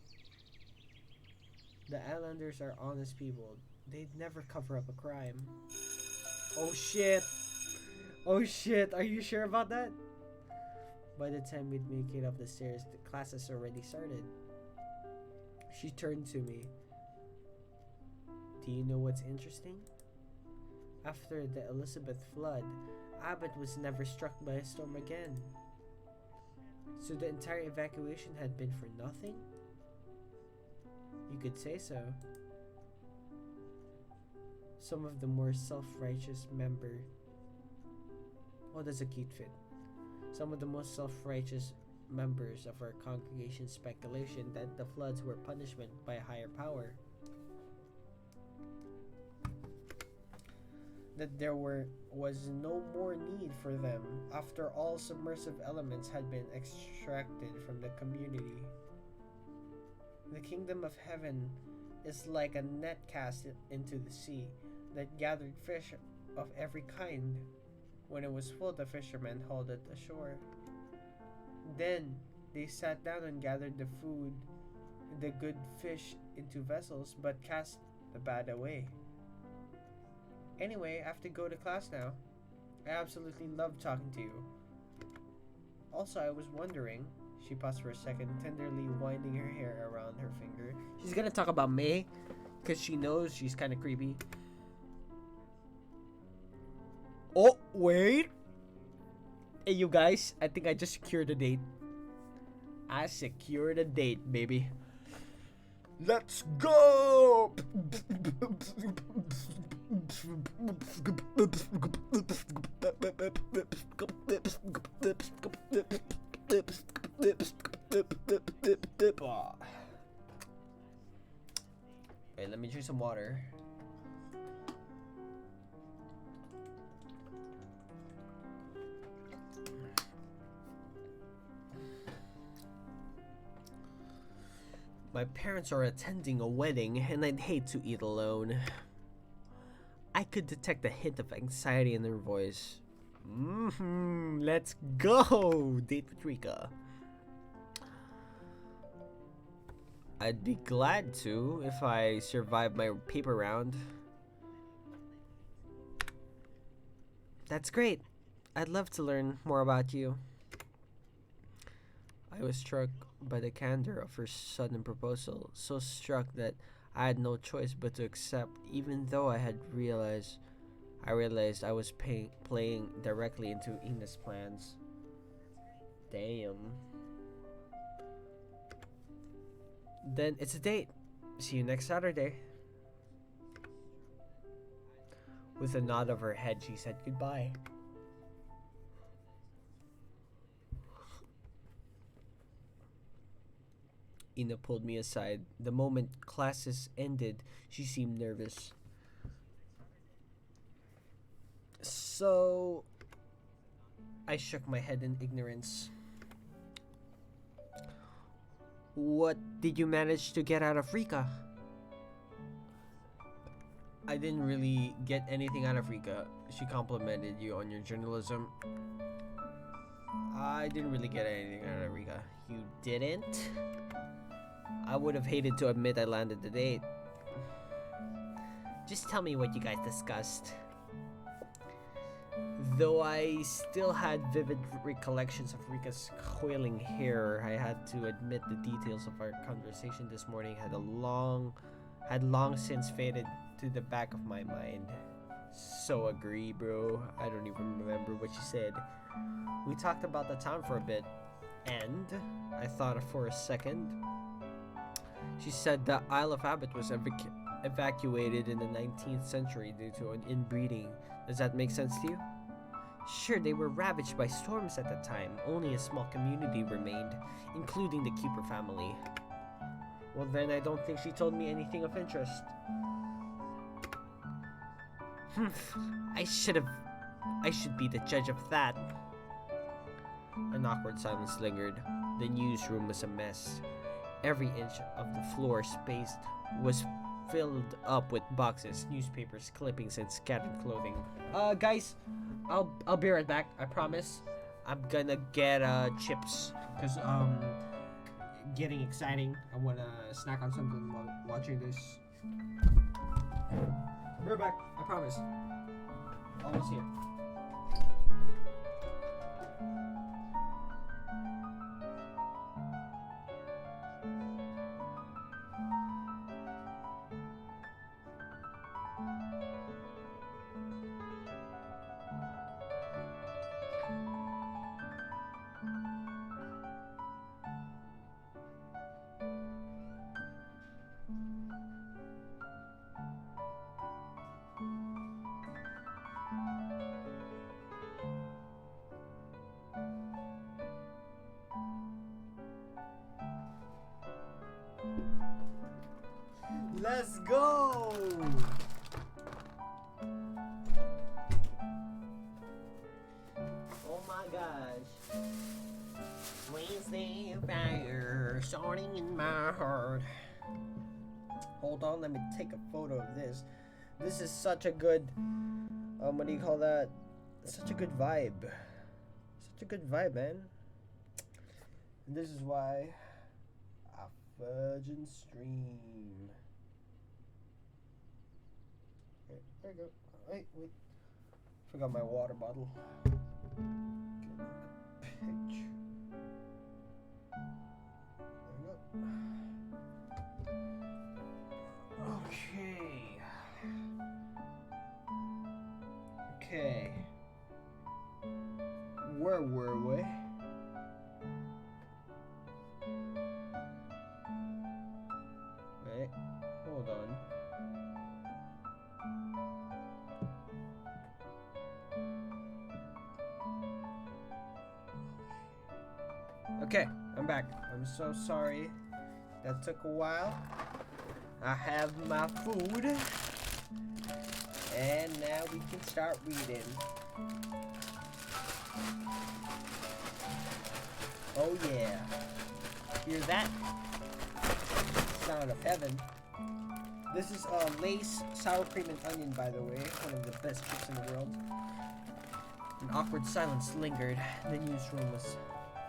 The islanders are honest people. They'd never cover up a crime. Oh shit! Oh shit, are you sure about that? By the time we'd make it up the stairs, the class has already started. She turned to me. Do you know what's interesting? After the Elizabeth flood, Abbott was never struck by a storm again. So the entire evacuation had been for nothing? You could say so. Some of the more self-righteous Oh, that's a cute fit. Some of the most self-righteous members of our congregation speculation that the floods were punishment by a higher power. That there was no more need for them after all submersive elements had been extracted from the community. The kingdom of heaven is like a net cast into the sea that gathered fish of every kind. When it was full, the fishermen hauled it ashore. Then they sat down and gathered the food, the good fish into vessels, but cast the bad away. Anyway, I have to go to class now. I absolutely love talking to you. Also, I was wondering, she paused for a second, tenderly winding her hair around her finger. She's gonna talk about May, because she knows she's kind of creepy. Oh, wait. Hey, you guys, I think I just secured a date. I secured a date, baby. Let's go! Wait, let me drink some water. My parents are attending a wedding, and I'd hate to eat alone. I could detect a hint of anxiety in their voice. Let's go! Date with Rika. I'd be glad to if I survive my paper round. That's great. I'd love to learn more about you. I was struck by the candor of her sudden proposal, so struck that I had no choice but to accept, even though I realized I was playing directly into Ina's plans. Damn. Then it's a date. See you next Saturday. With a nod of her head, she said goodbye. Ina pulled me aside. The moment classes ended, she seemed nervous. So, I shook my head in ignorance. What did you manage to get out of Rika? I didn't really get anything out of Rika. She complimented you on your journalism. I didn't really get anything out of Rika. You didn't? I would have hated to admit I landed the date. Just tell me what you guys discussed. Though I still had vivid recollections of Rika's coiling hair, I had to admit the details of our conversation this morning had long since faded to the back of my mind. So agree, bro. I don't even remember what she said. We talked about the town for a bit, and I thought for a second. She said the Isle of Abbot was evacuated in the 19th century due to an inbreeding. Does that make sense to you? Sure, they were ravaged by storms at the time. Only a small community remained, including the keeper family. Well, then I don't think she told me anything of interest. I should be the judge of that. An awkward silence lingered. The newsroom was a mess. Every inch of the floor space was filled up with boxes, newspapers, clippings, and scattered clothing. Guys, I'll be right back. I promise. I'm gonna get chips, cause getting exciting. I wanna snack on something while watching this. Be right back. I promise. Almost here. Let's go! Oh my gosh. Wednesday fire starting in my heart. Hold on, let me take a photo of this. This is such a good, what do you call that? Such a good vibe. Such a good vibe, man. And this is why I fudge and stream. There you go. Wait. Forgot my water bottle. Picture. There we go. Okay. Where were we? Wait, hold on. Okay, I'm back. I'm so sorry. That took a while. I have my food. And now we can start reading. Oh yeah. Hear that? Sound of heaven. This is lace, sour cream, and onion, by the way. One of the best chips in the world. An awkward silence lingered. The newsroom was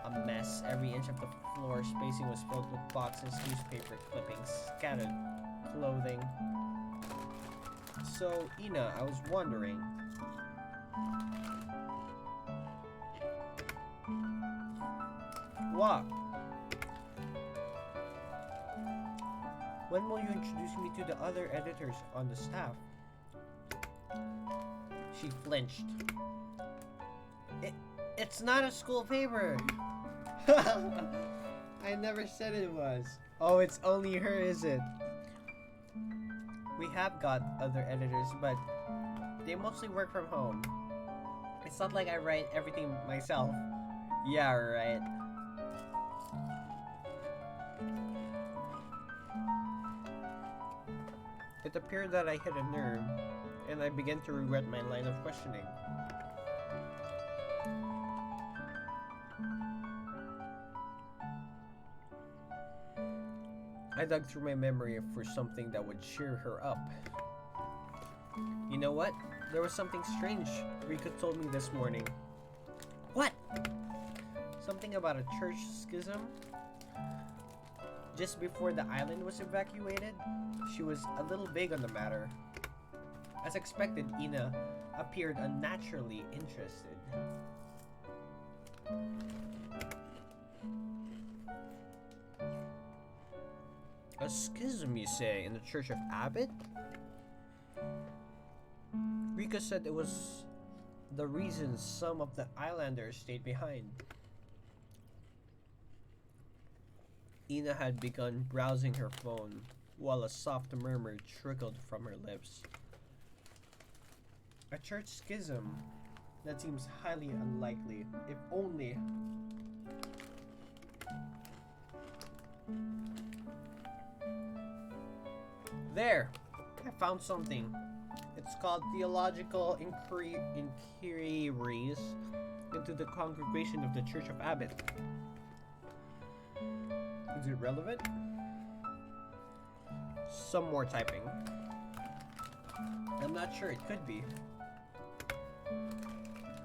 a mess. Every inch of the floor spacing was filled with boxes, newspaper clippings, scattered clothing. So, Ina, I was wondering. What? When will you introduce me to the other editors on the staff? She flinched. It's not a school paper. I never said it was. Oh, it's only her, is it? We have got other editors, but they mostly work from home. It's not like I write everything myself. Yeah, right. It appeared that I hit a nerve, and I began to regret my line of questioning. I dug through my memory for something that would cheer her up. You know what? There was something strange Rika told me this morning. What? Something about a church schism? Just before the island was evacuated, she was a little vague on the matter. As expected, Ina appeared unnaturally interested. A schism, you say, in the Church of Abbot? Rika said it was the reason some of the islanders stayed behind. Ina had begun browsing her phone while a soft murmur trickled from her lips. A church schism? That seems highly unlikely. If only... There! I found something. It's called Theological Inquiries into the Congregation of the Church of Abbot. Is it relevant? Some more typing. I'm not sure, it could be.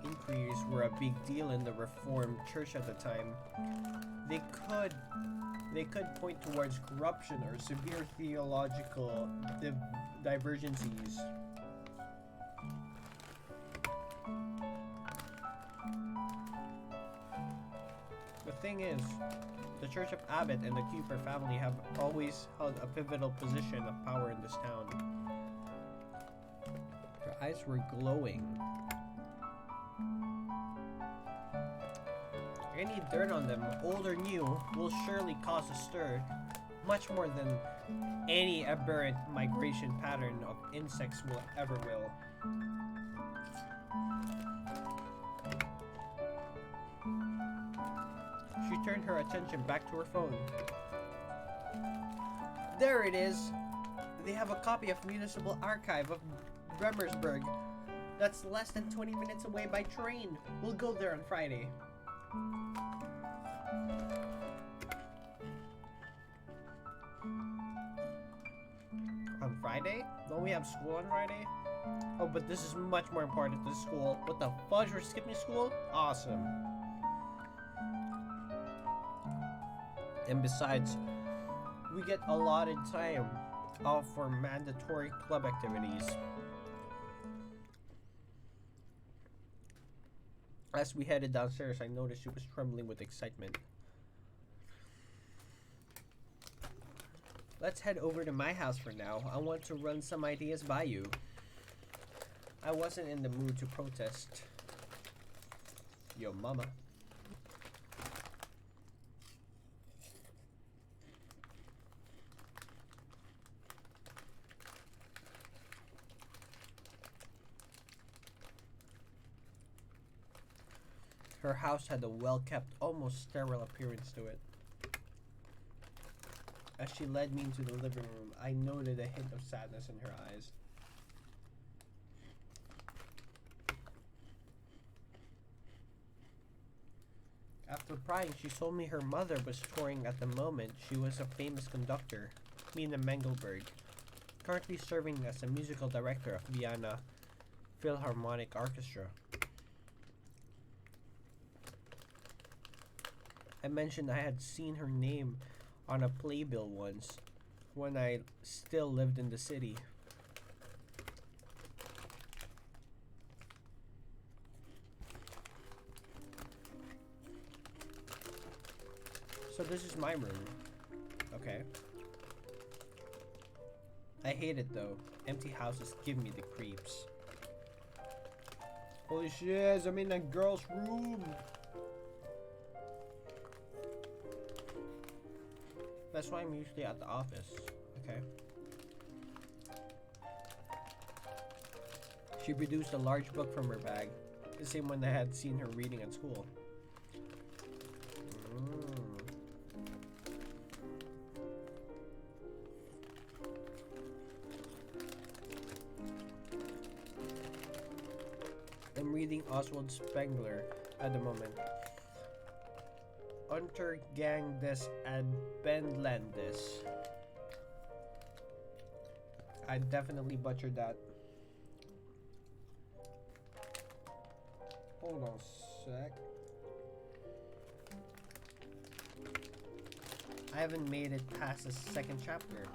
Inquiries were a big deal in the Reformed Church at the time. They could point towards corruption or severe theological divergencies. The thing is, the Church of Abbot and the Cooper family have always held a pivotal position of power in this town. Her eyes were glowing. Any dirt on them, old or new, will surely cause a stir, much more than any aberrant migration pattern of insects will ever will. She turned her attention back to her phone. There it is! They have a copy of Municipal Archive of Bremersburg. That's less than 20 minutes away by train. We'll go there on Friday. On Friday? Don't we have school on Friday? Oh, but this is much more important than school. What the fudge? We're skipping school? Awesome. And besides, we get allotted time off for mandatory club activities. As we headed downstairs, I noticed she was trembling with excitement. Let's head over to my house for now. I want to run some ideas by you. I wasn't in the mood to protest. Yo, mama. Her house had a well-kept, almost sterile appearance to it. As she led me into the living room, I noted a hint of sadness in her eyes. After prying, she told me her mother was touring at the moment. She was a famous conductor, Mina Mengelberg, currently serving as the musical director of Vienna Philharmonic Orchestra. I mentioned I had seen her name on a playbill once, when I still lived in the city. So this is my room. Okay. I hate it though. Empty houses give me the creeps. Holy shit, I'm in a girl's room. That's why I'm usually at the office. Okay. She produced a large book from her bag, the same one I had seen her reading at school. I'm reading Oswald Spengler at the moment. Untergang des Abendlandes. I definitely butchered that. Hold on a sec. I haven't made it past the second chapter.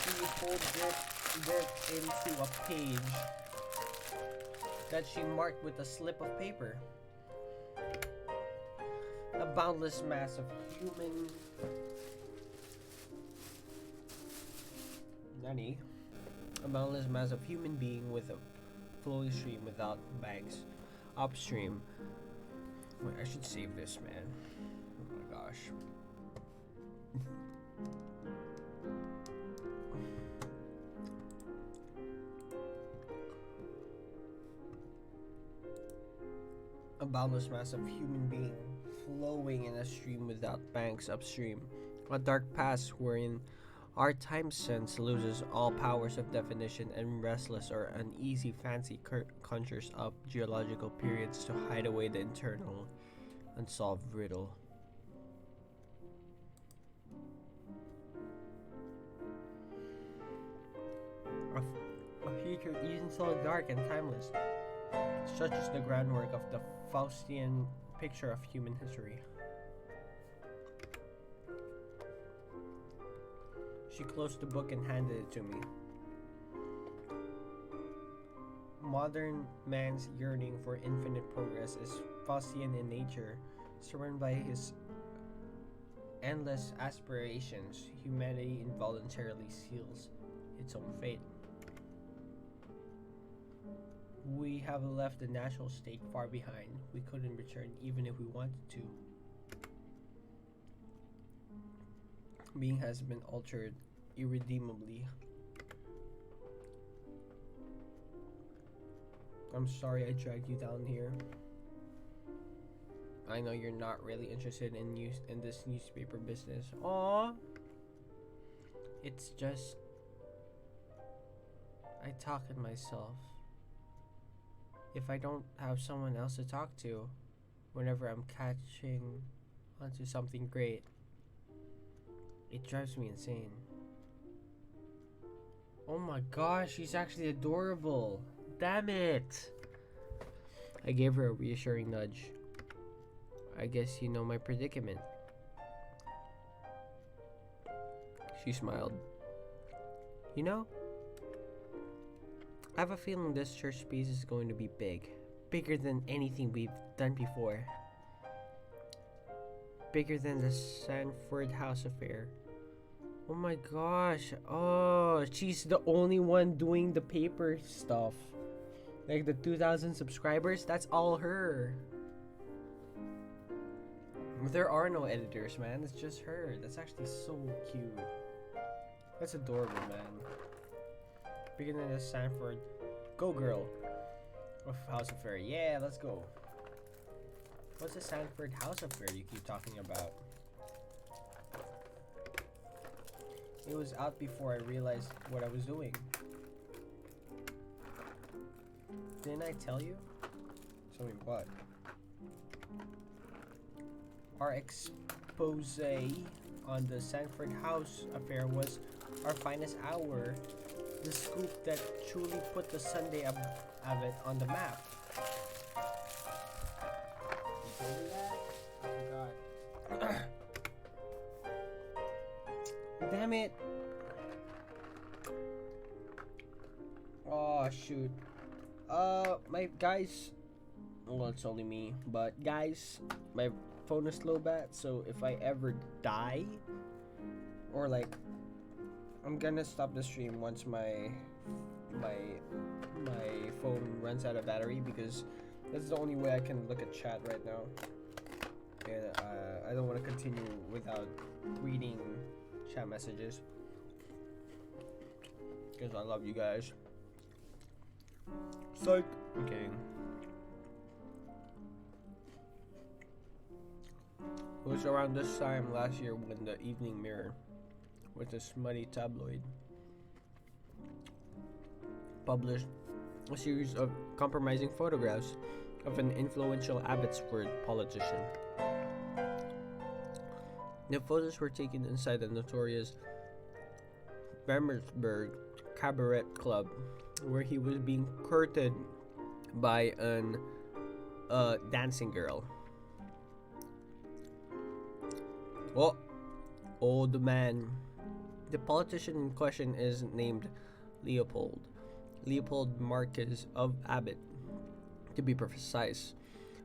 She folds it into a page that she marked with a slip of paper. A boundless mass of human... Nani? A boundless mass of human being with a flowing stream without banks. Upstream. Wait, I should save this, man. Oh my gosh. A boundless mass of human being flowing in a stream without banks upstream. A dark past wherein our time sense loses all powers of definition and restless or uneasy fancy conjures up geological periods to hide away the internal unsolved riddle. A future isn't so dark and timeless, such is the groundwork of the Faustian picture of human history. She closed the book and handed it to me. Modern man's yearning for infinite progress is Faustian in nature. Surrounded by his endless aspirations, humanity involuntarily seals its own fate. We have left the natural state far behind. We couldn't return even if we wanted to. Being has been altered irredeemably. I'm sorry I dragged you down here. I know you're not really interested in this newspaper business. Aww. It's just I talk to myself. If I don't have someone else to talk to, whenever I'm catching onto something great, it drives me insane. Oh my gosh, she's actually adorable. Damn it. I gave her a reassuring nudge. I guess you know my predicament. She smiled. You know, I have a feeling this church space is going to be big. Bigger than anything we've done before. Bigger than the Sanford House affair. Oh my gosh. Oh, she's the only one doing the paper stuff. Like the 2,000 subscribers, that's all her. There are no editors, man. It's just her. That's actually so cute. That's adorable, man. Bigger than the Sanford. Go, girl. Of House Affair. Yeah, let's go. What's the Sanford House Affair you keep talking about? It was out before I realized what I was doing. Didn't I tell you? Tell me what? Our expose on the Sanford House Affair was our finest hour. The scoop that truly put the Sunday Abbot on the map. You told me that? I forgot. Damn it. Oh, shoot. My guys. Well, it's only me. But, guys, my phone is low bat. So, if I ever die, or like, I'm gonna stop the stream once my phone runs out of battery, because that's the only way I can look at chat right now, and I don't want to continue without reading chat messages because I love you guys. Psych. Okay. It was around this time last year when the Evening Mirror, with a smutty tabloid, published a series of compromising photographs of an influential Abbotsford politician. The photos were taken inside the notorious Bremersburg Cabaret Club, where he was being courted by an dancing girl. Oh, the man. The politician in question is named Leopold Marquis of Abbott. To be precise,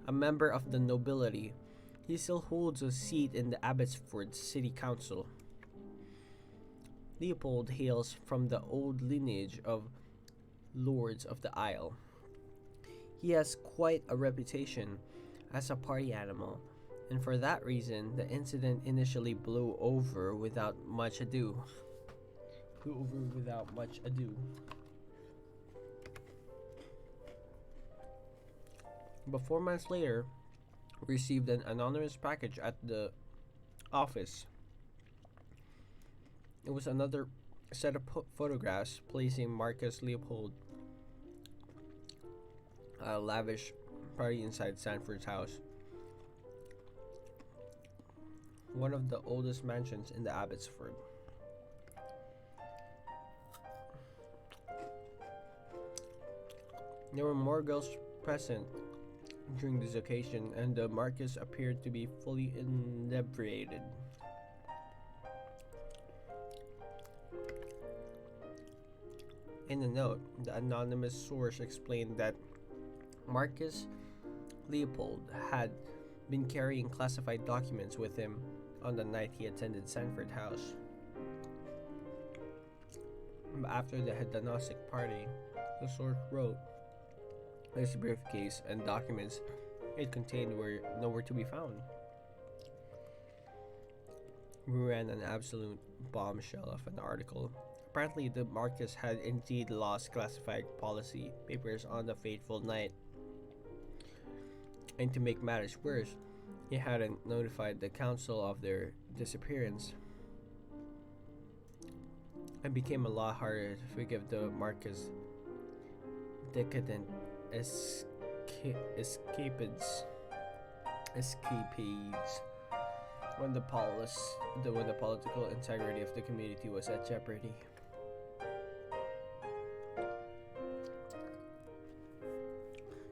a member of the nobility, he still holds a seat in the Abbotsford City Council. Leopold hails from the old lineage of Lords of the Isle. He has quite a reputation as a party animal, and for that reason, the incident initially blew over without much ado. But 4 months later, we received an anonymous package at the office. It was another set of photographs placing Marcus Leopold a lavish party inside Sanford's house, one of the oldest mansions in the Abbotsford. There were more girls present during this occasion, and the Marquis appeared to be fully inebriated. In a note, the anonymous source explained that Marcus Leopold had been carrying classified documents with him on the night he attended Sanford House. After the hedonistic party, the source wrote, his briefcase and documents it contained were nowhere to be found. We ran an absolute bombshell of an article. Apparently, the Marquis had indeed lost classified policy papers on the fateful night. And to make matters worse, he hadn't notified the council of their disappearance. It became a lot harder to forgive the Marquis' decadent escapades when the political integrity of the community was at jeopardy.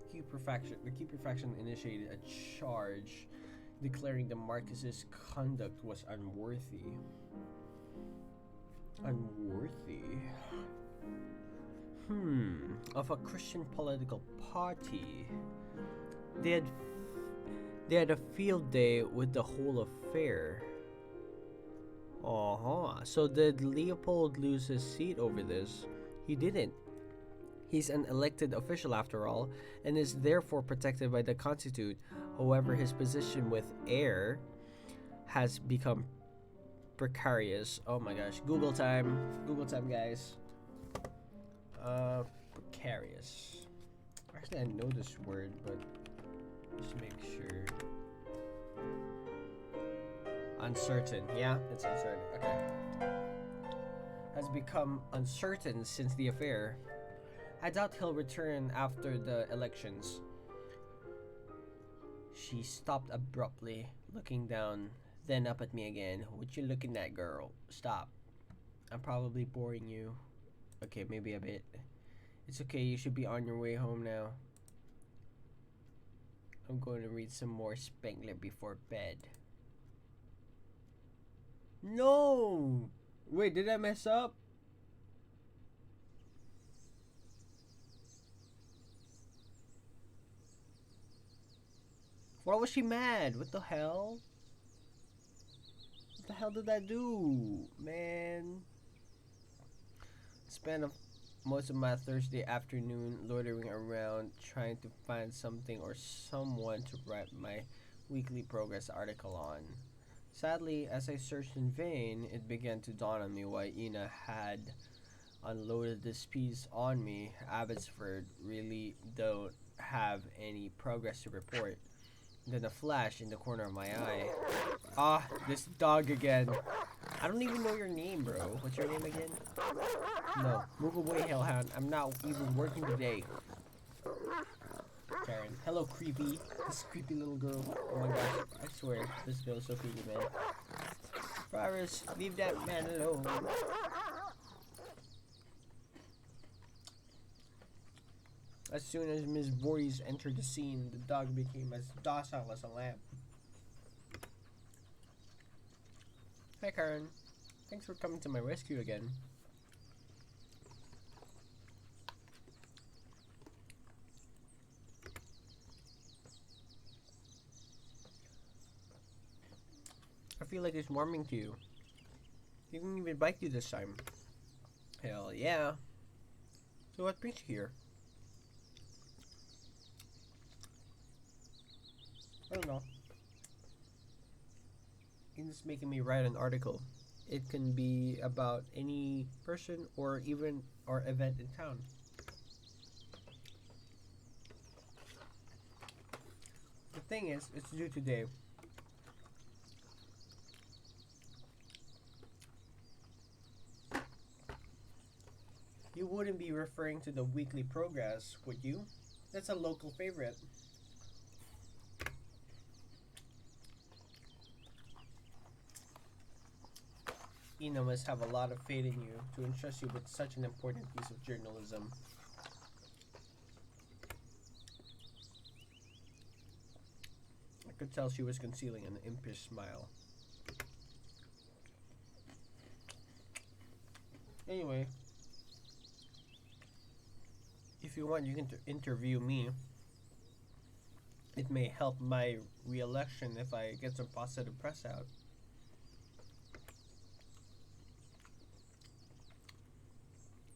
The Keeper faction initiated a charge declaring the Marquis's conduct was unworthy. Of a Christian political party. They had a field day with the whole affair. So did Leopold lose his seat over this? He didn't. He's an elected official after all, and is therefore protected by the Constitute. However, his position with heir has become precarious. Oh my gosh, Google time, guys. Precarious. Actually, I know this word, but just make sure. Uncertain. Yeah, it's uncertain. Okay. Has become uncertain since the affair. I doubt he'll return after the elections. She stopped abruptly, looking down, then up at me again. What you looking at, girl? Stop. I'm probably boring you. Okay, maybe a bit. It's okay, you should be on your way home now. I'm going to read some more Spengler before bed. No! Wait, did I mess up? Why was she mad? What the hell? What the hell did I do? Man. Spent most of my Thursday afternoon loitering around trying to find something or someone to write my weekly progress article on. Sadly, as I searched in vain, it began to dawn on me why Ina had unloaded this piece on me. Abbotsford really don't have any progress to report. Then a flash in the corner of my eye. Ah, this dog again. I don't even know your name, bro. What's your name again? No, move away, hellhound. I'm not even working today. Karen. Hello, creepy. This creepy little girl. Oh my gosh, I swear, this girl is so creepy, man. Forrest, leave that man alone. As soon as Ms. Voorhees entered the scene, the dog became as docile as a lamb. Hi, Karen. Thanks for coming to my rescue again. I feel like it's warming to you. He didn't even bite you this time. Hell yeah. So what brings you here? I don't know. He's making me write an article. It can be about any person or even or event in town. The thing is, it's due today. You wouldn't be referring to the weekly progress, would you? That's a local favorite. Ina must have a lot of faith in you to entrust you with such an important piece of journalism. I could tell she was concealing an impish smile. Anyway, if you want, you can interview me. It may help my re-election if I get some positive press out.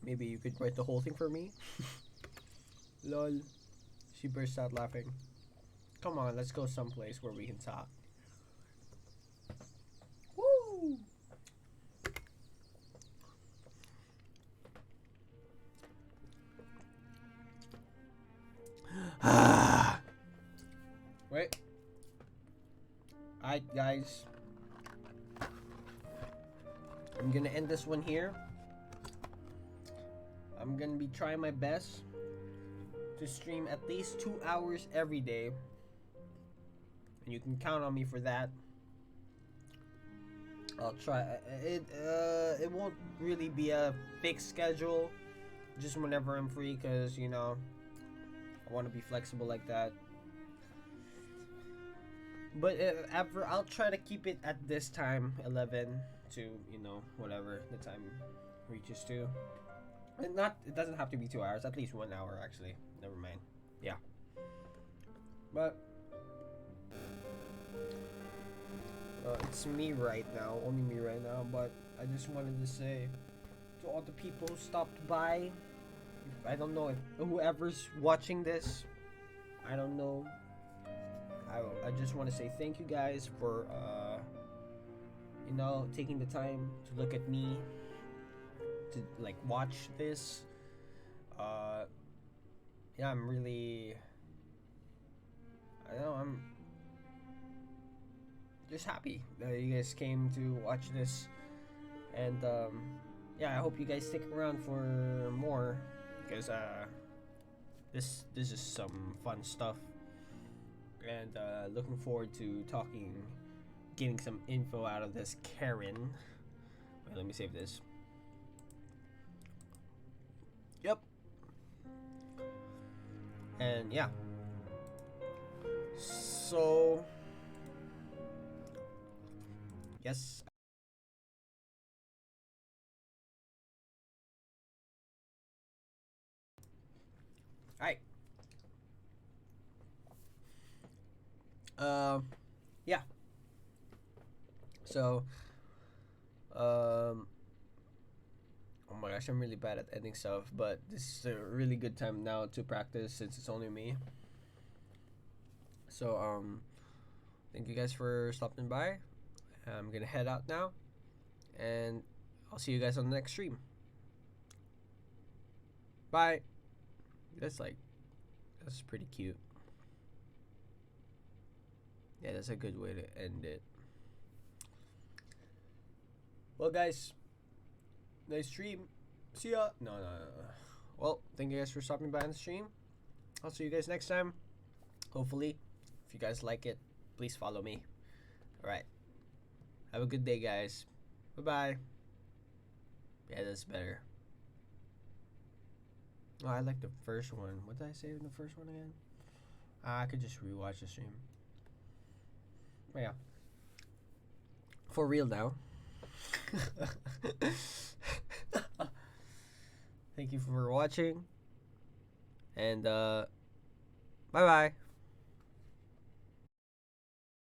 Maybe you could write the whole thing for me? Lol. She burst out laughing. Come on, let's go someplace where we can talk. Woo! Wait. Alright, guys. I'm gonna end this one here. I'm gonna be trying my best to stream at least 2 hours every day. And you can count on me for that. I'll try. It won't really be a fixed schedule. Just whenever I'm free, because, you know, I want to be flexible like that. But I'll try to keep it at this time, 11 to, you know, whatever the time reaches to. And it doesn't have to be 2 hours, at least 1 hour actually. Never mind. Yeah. But it's me right now, only me right now, but I just wanted to say to all the people who stopped by, I don't know if whoever's watching this, I don't know. I just want to say thank you guys for you know, taking the time to look at me, to like watch this. Yeah, I'm really, I don't know, I'm just happy that you guys came to watch this. And yeah, I hope you guys stick around for more, because this is some fun stuff. And looking forward to getting some info out of this Karen. Wait, let me save this. Yep. And yeah. So yes. Alright. Yeah. So oh my gosh, I'm really bad at ending stuff, but this is a really good time now to practice since it's only me. So thank you guys for stopping by. I'm gonna head out now, and I'll see you guys on the next stream. Bye. That's pretty cute. Yeah, that's a good way to end it. Well, guys, nice stream. See ya. No. Well, thank you guys for stopping by on the stream. I'll see you guys next time. Hopefully, if you guys like it, please follow me. Alright. Have a good day, guys. Bye-bye. Yeah, that's better. Oh, I like the first one. What did I say in the first one again? I could just rewatch the stream. But yeah. For real now. Thank you for watching. And bye-bye.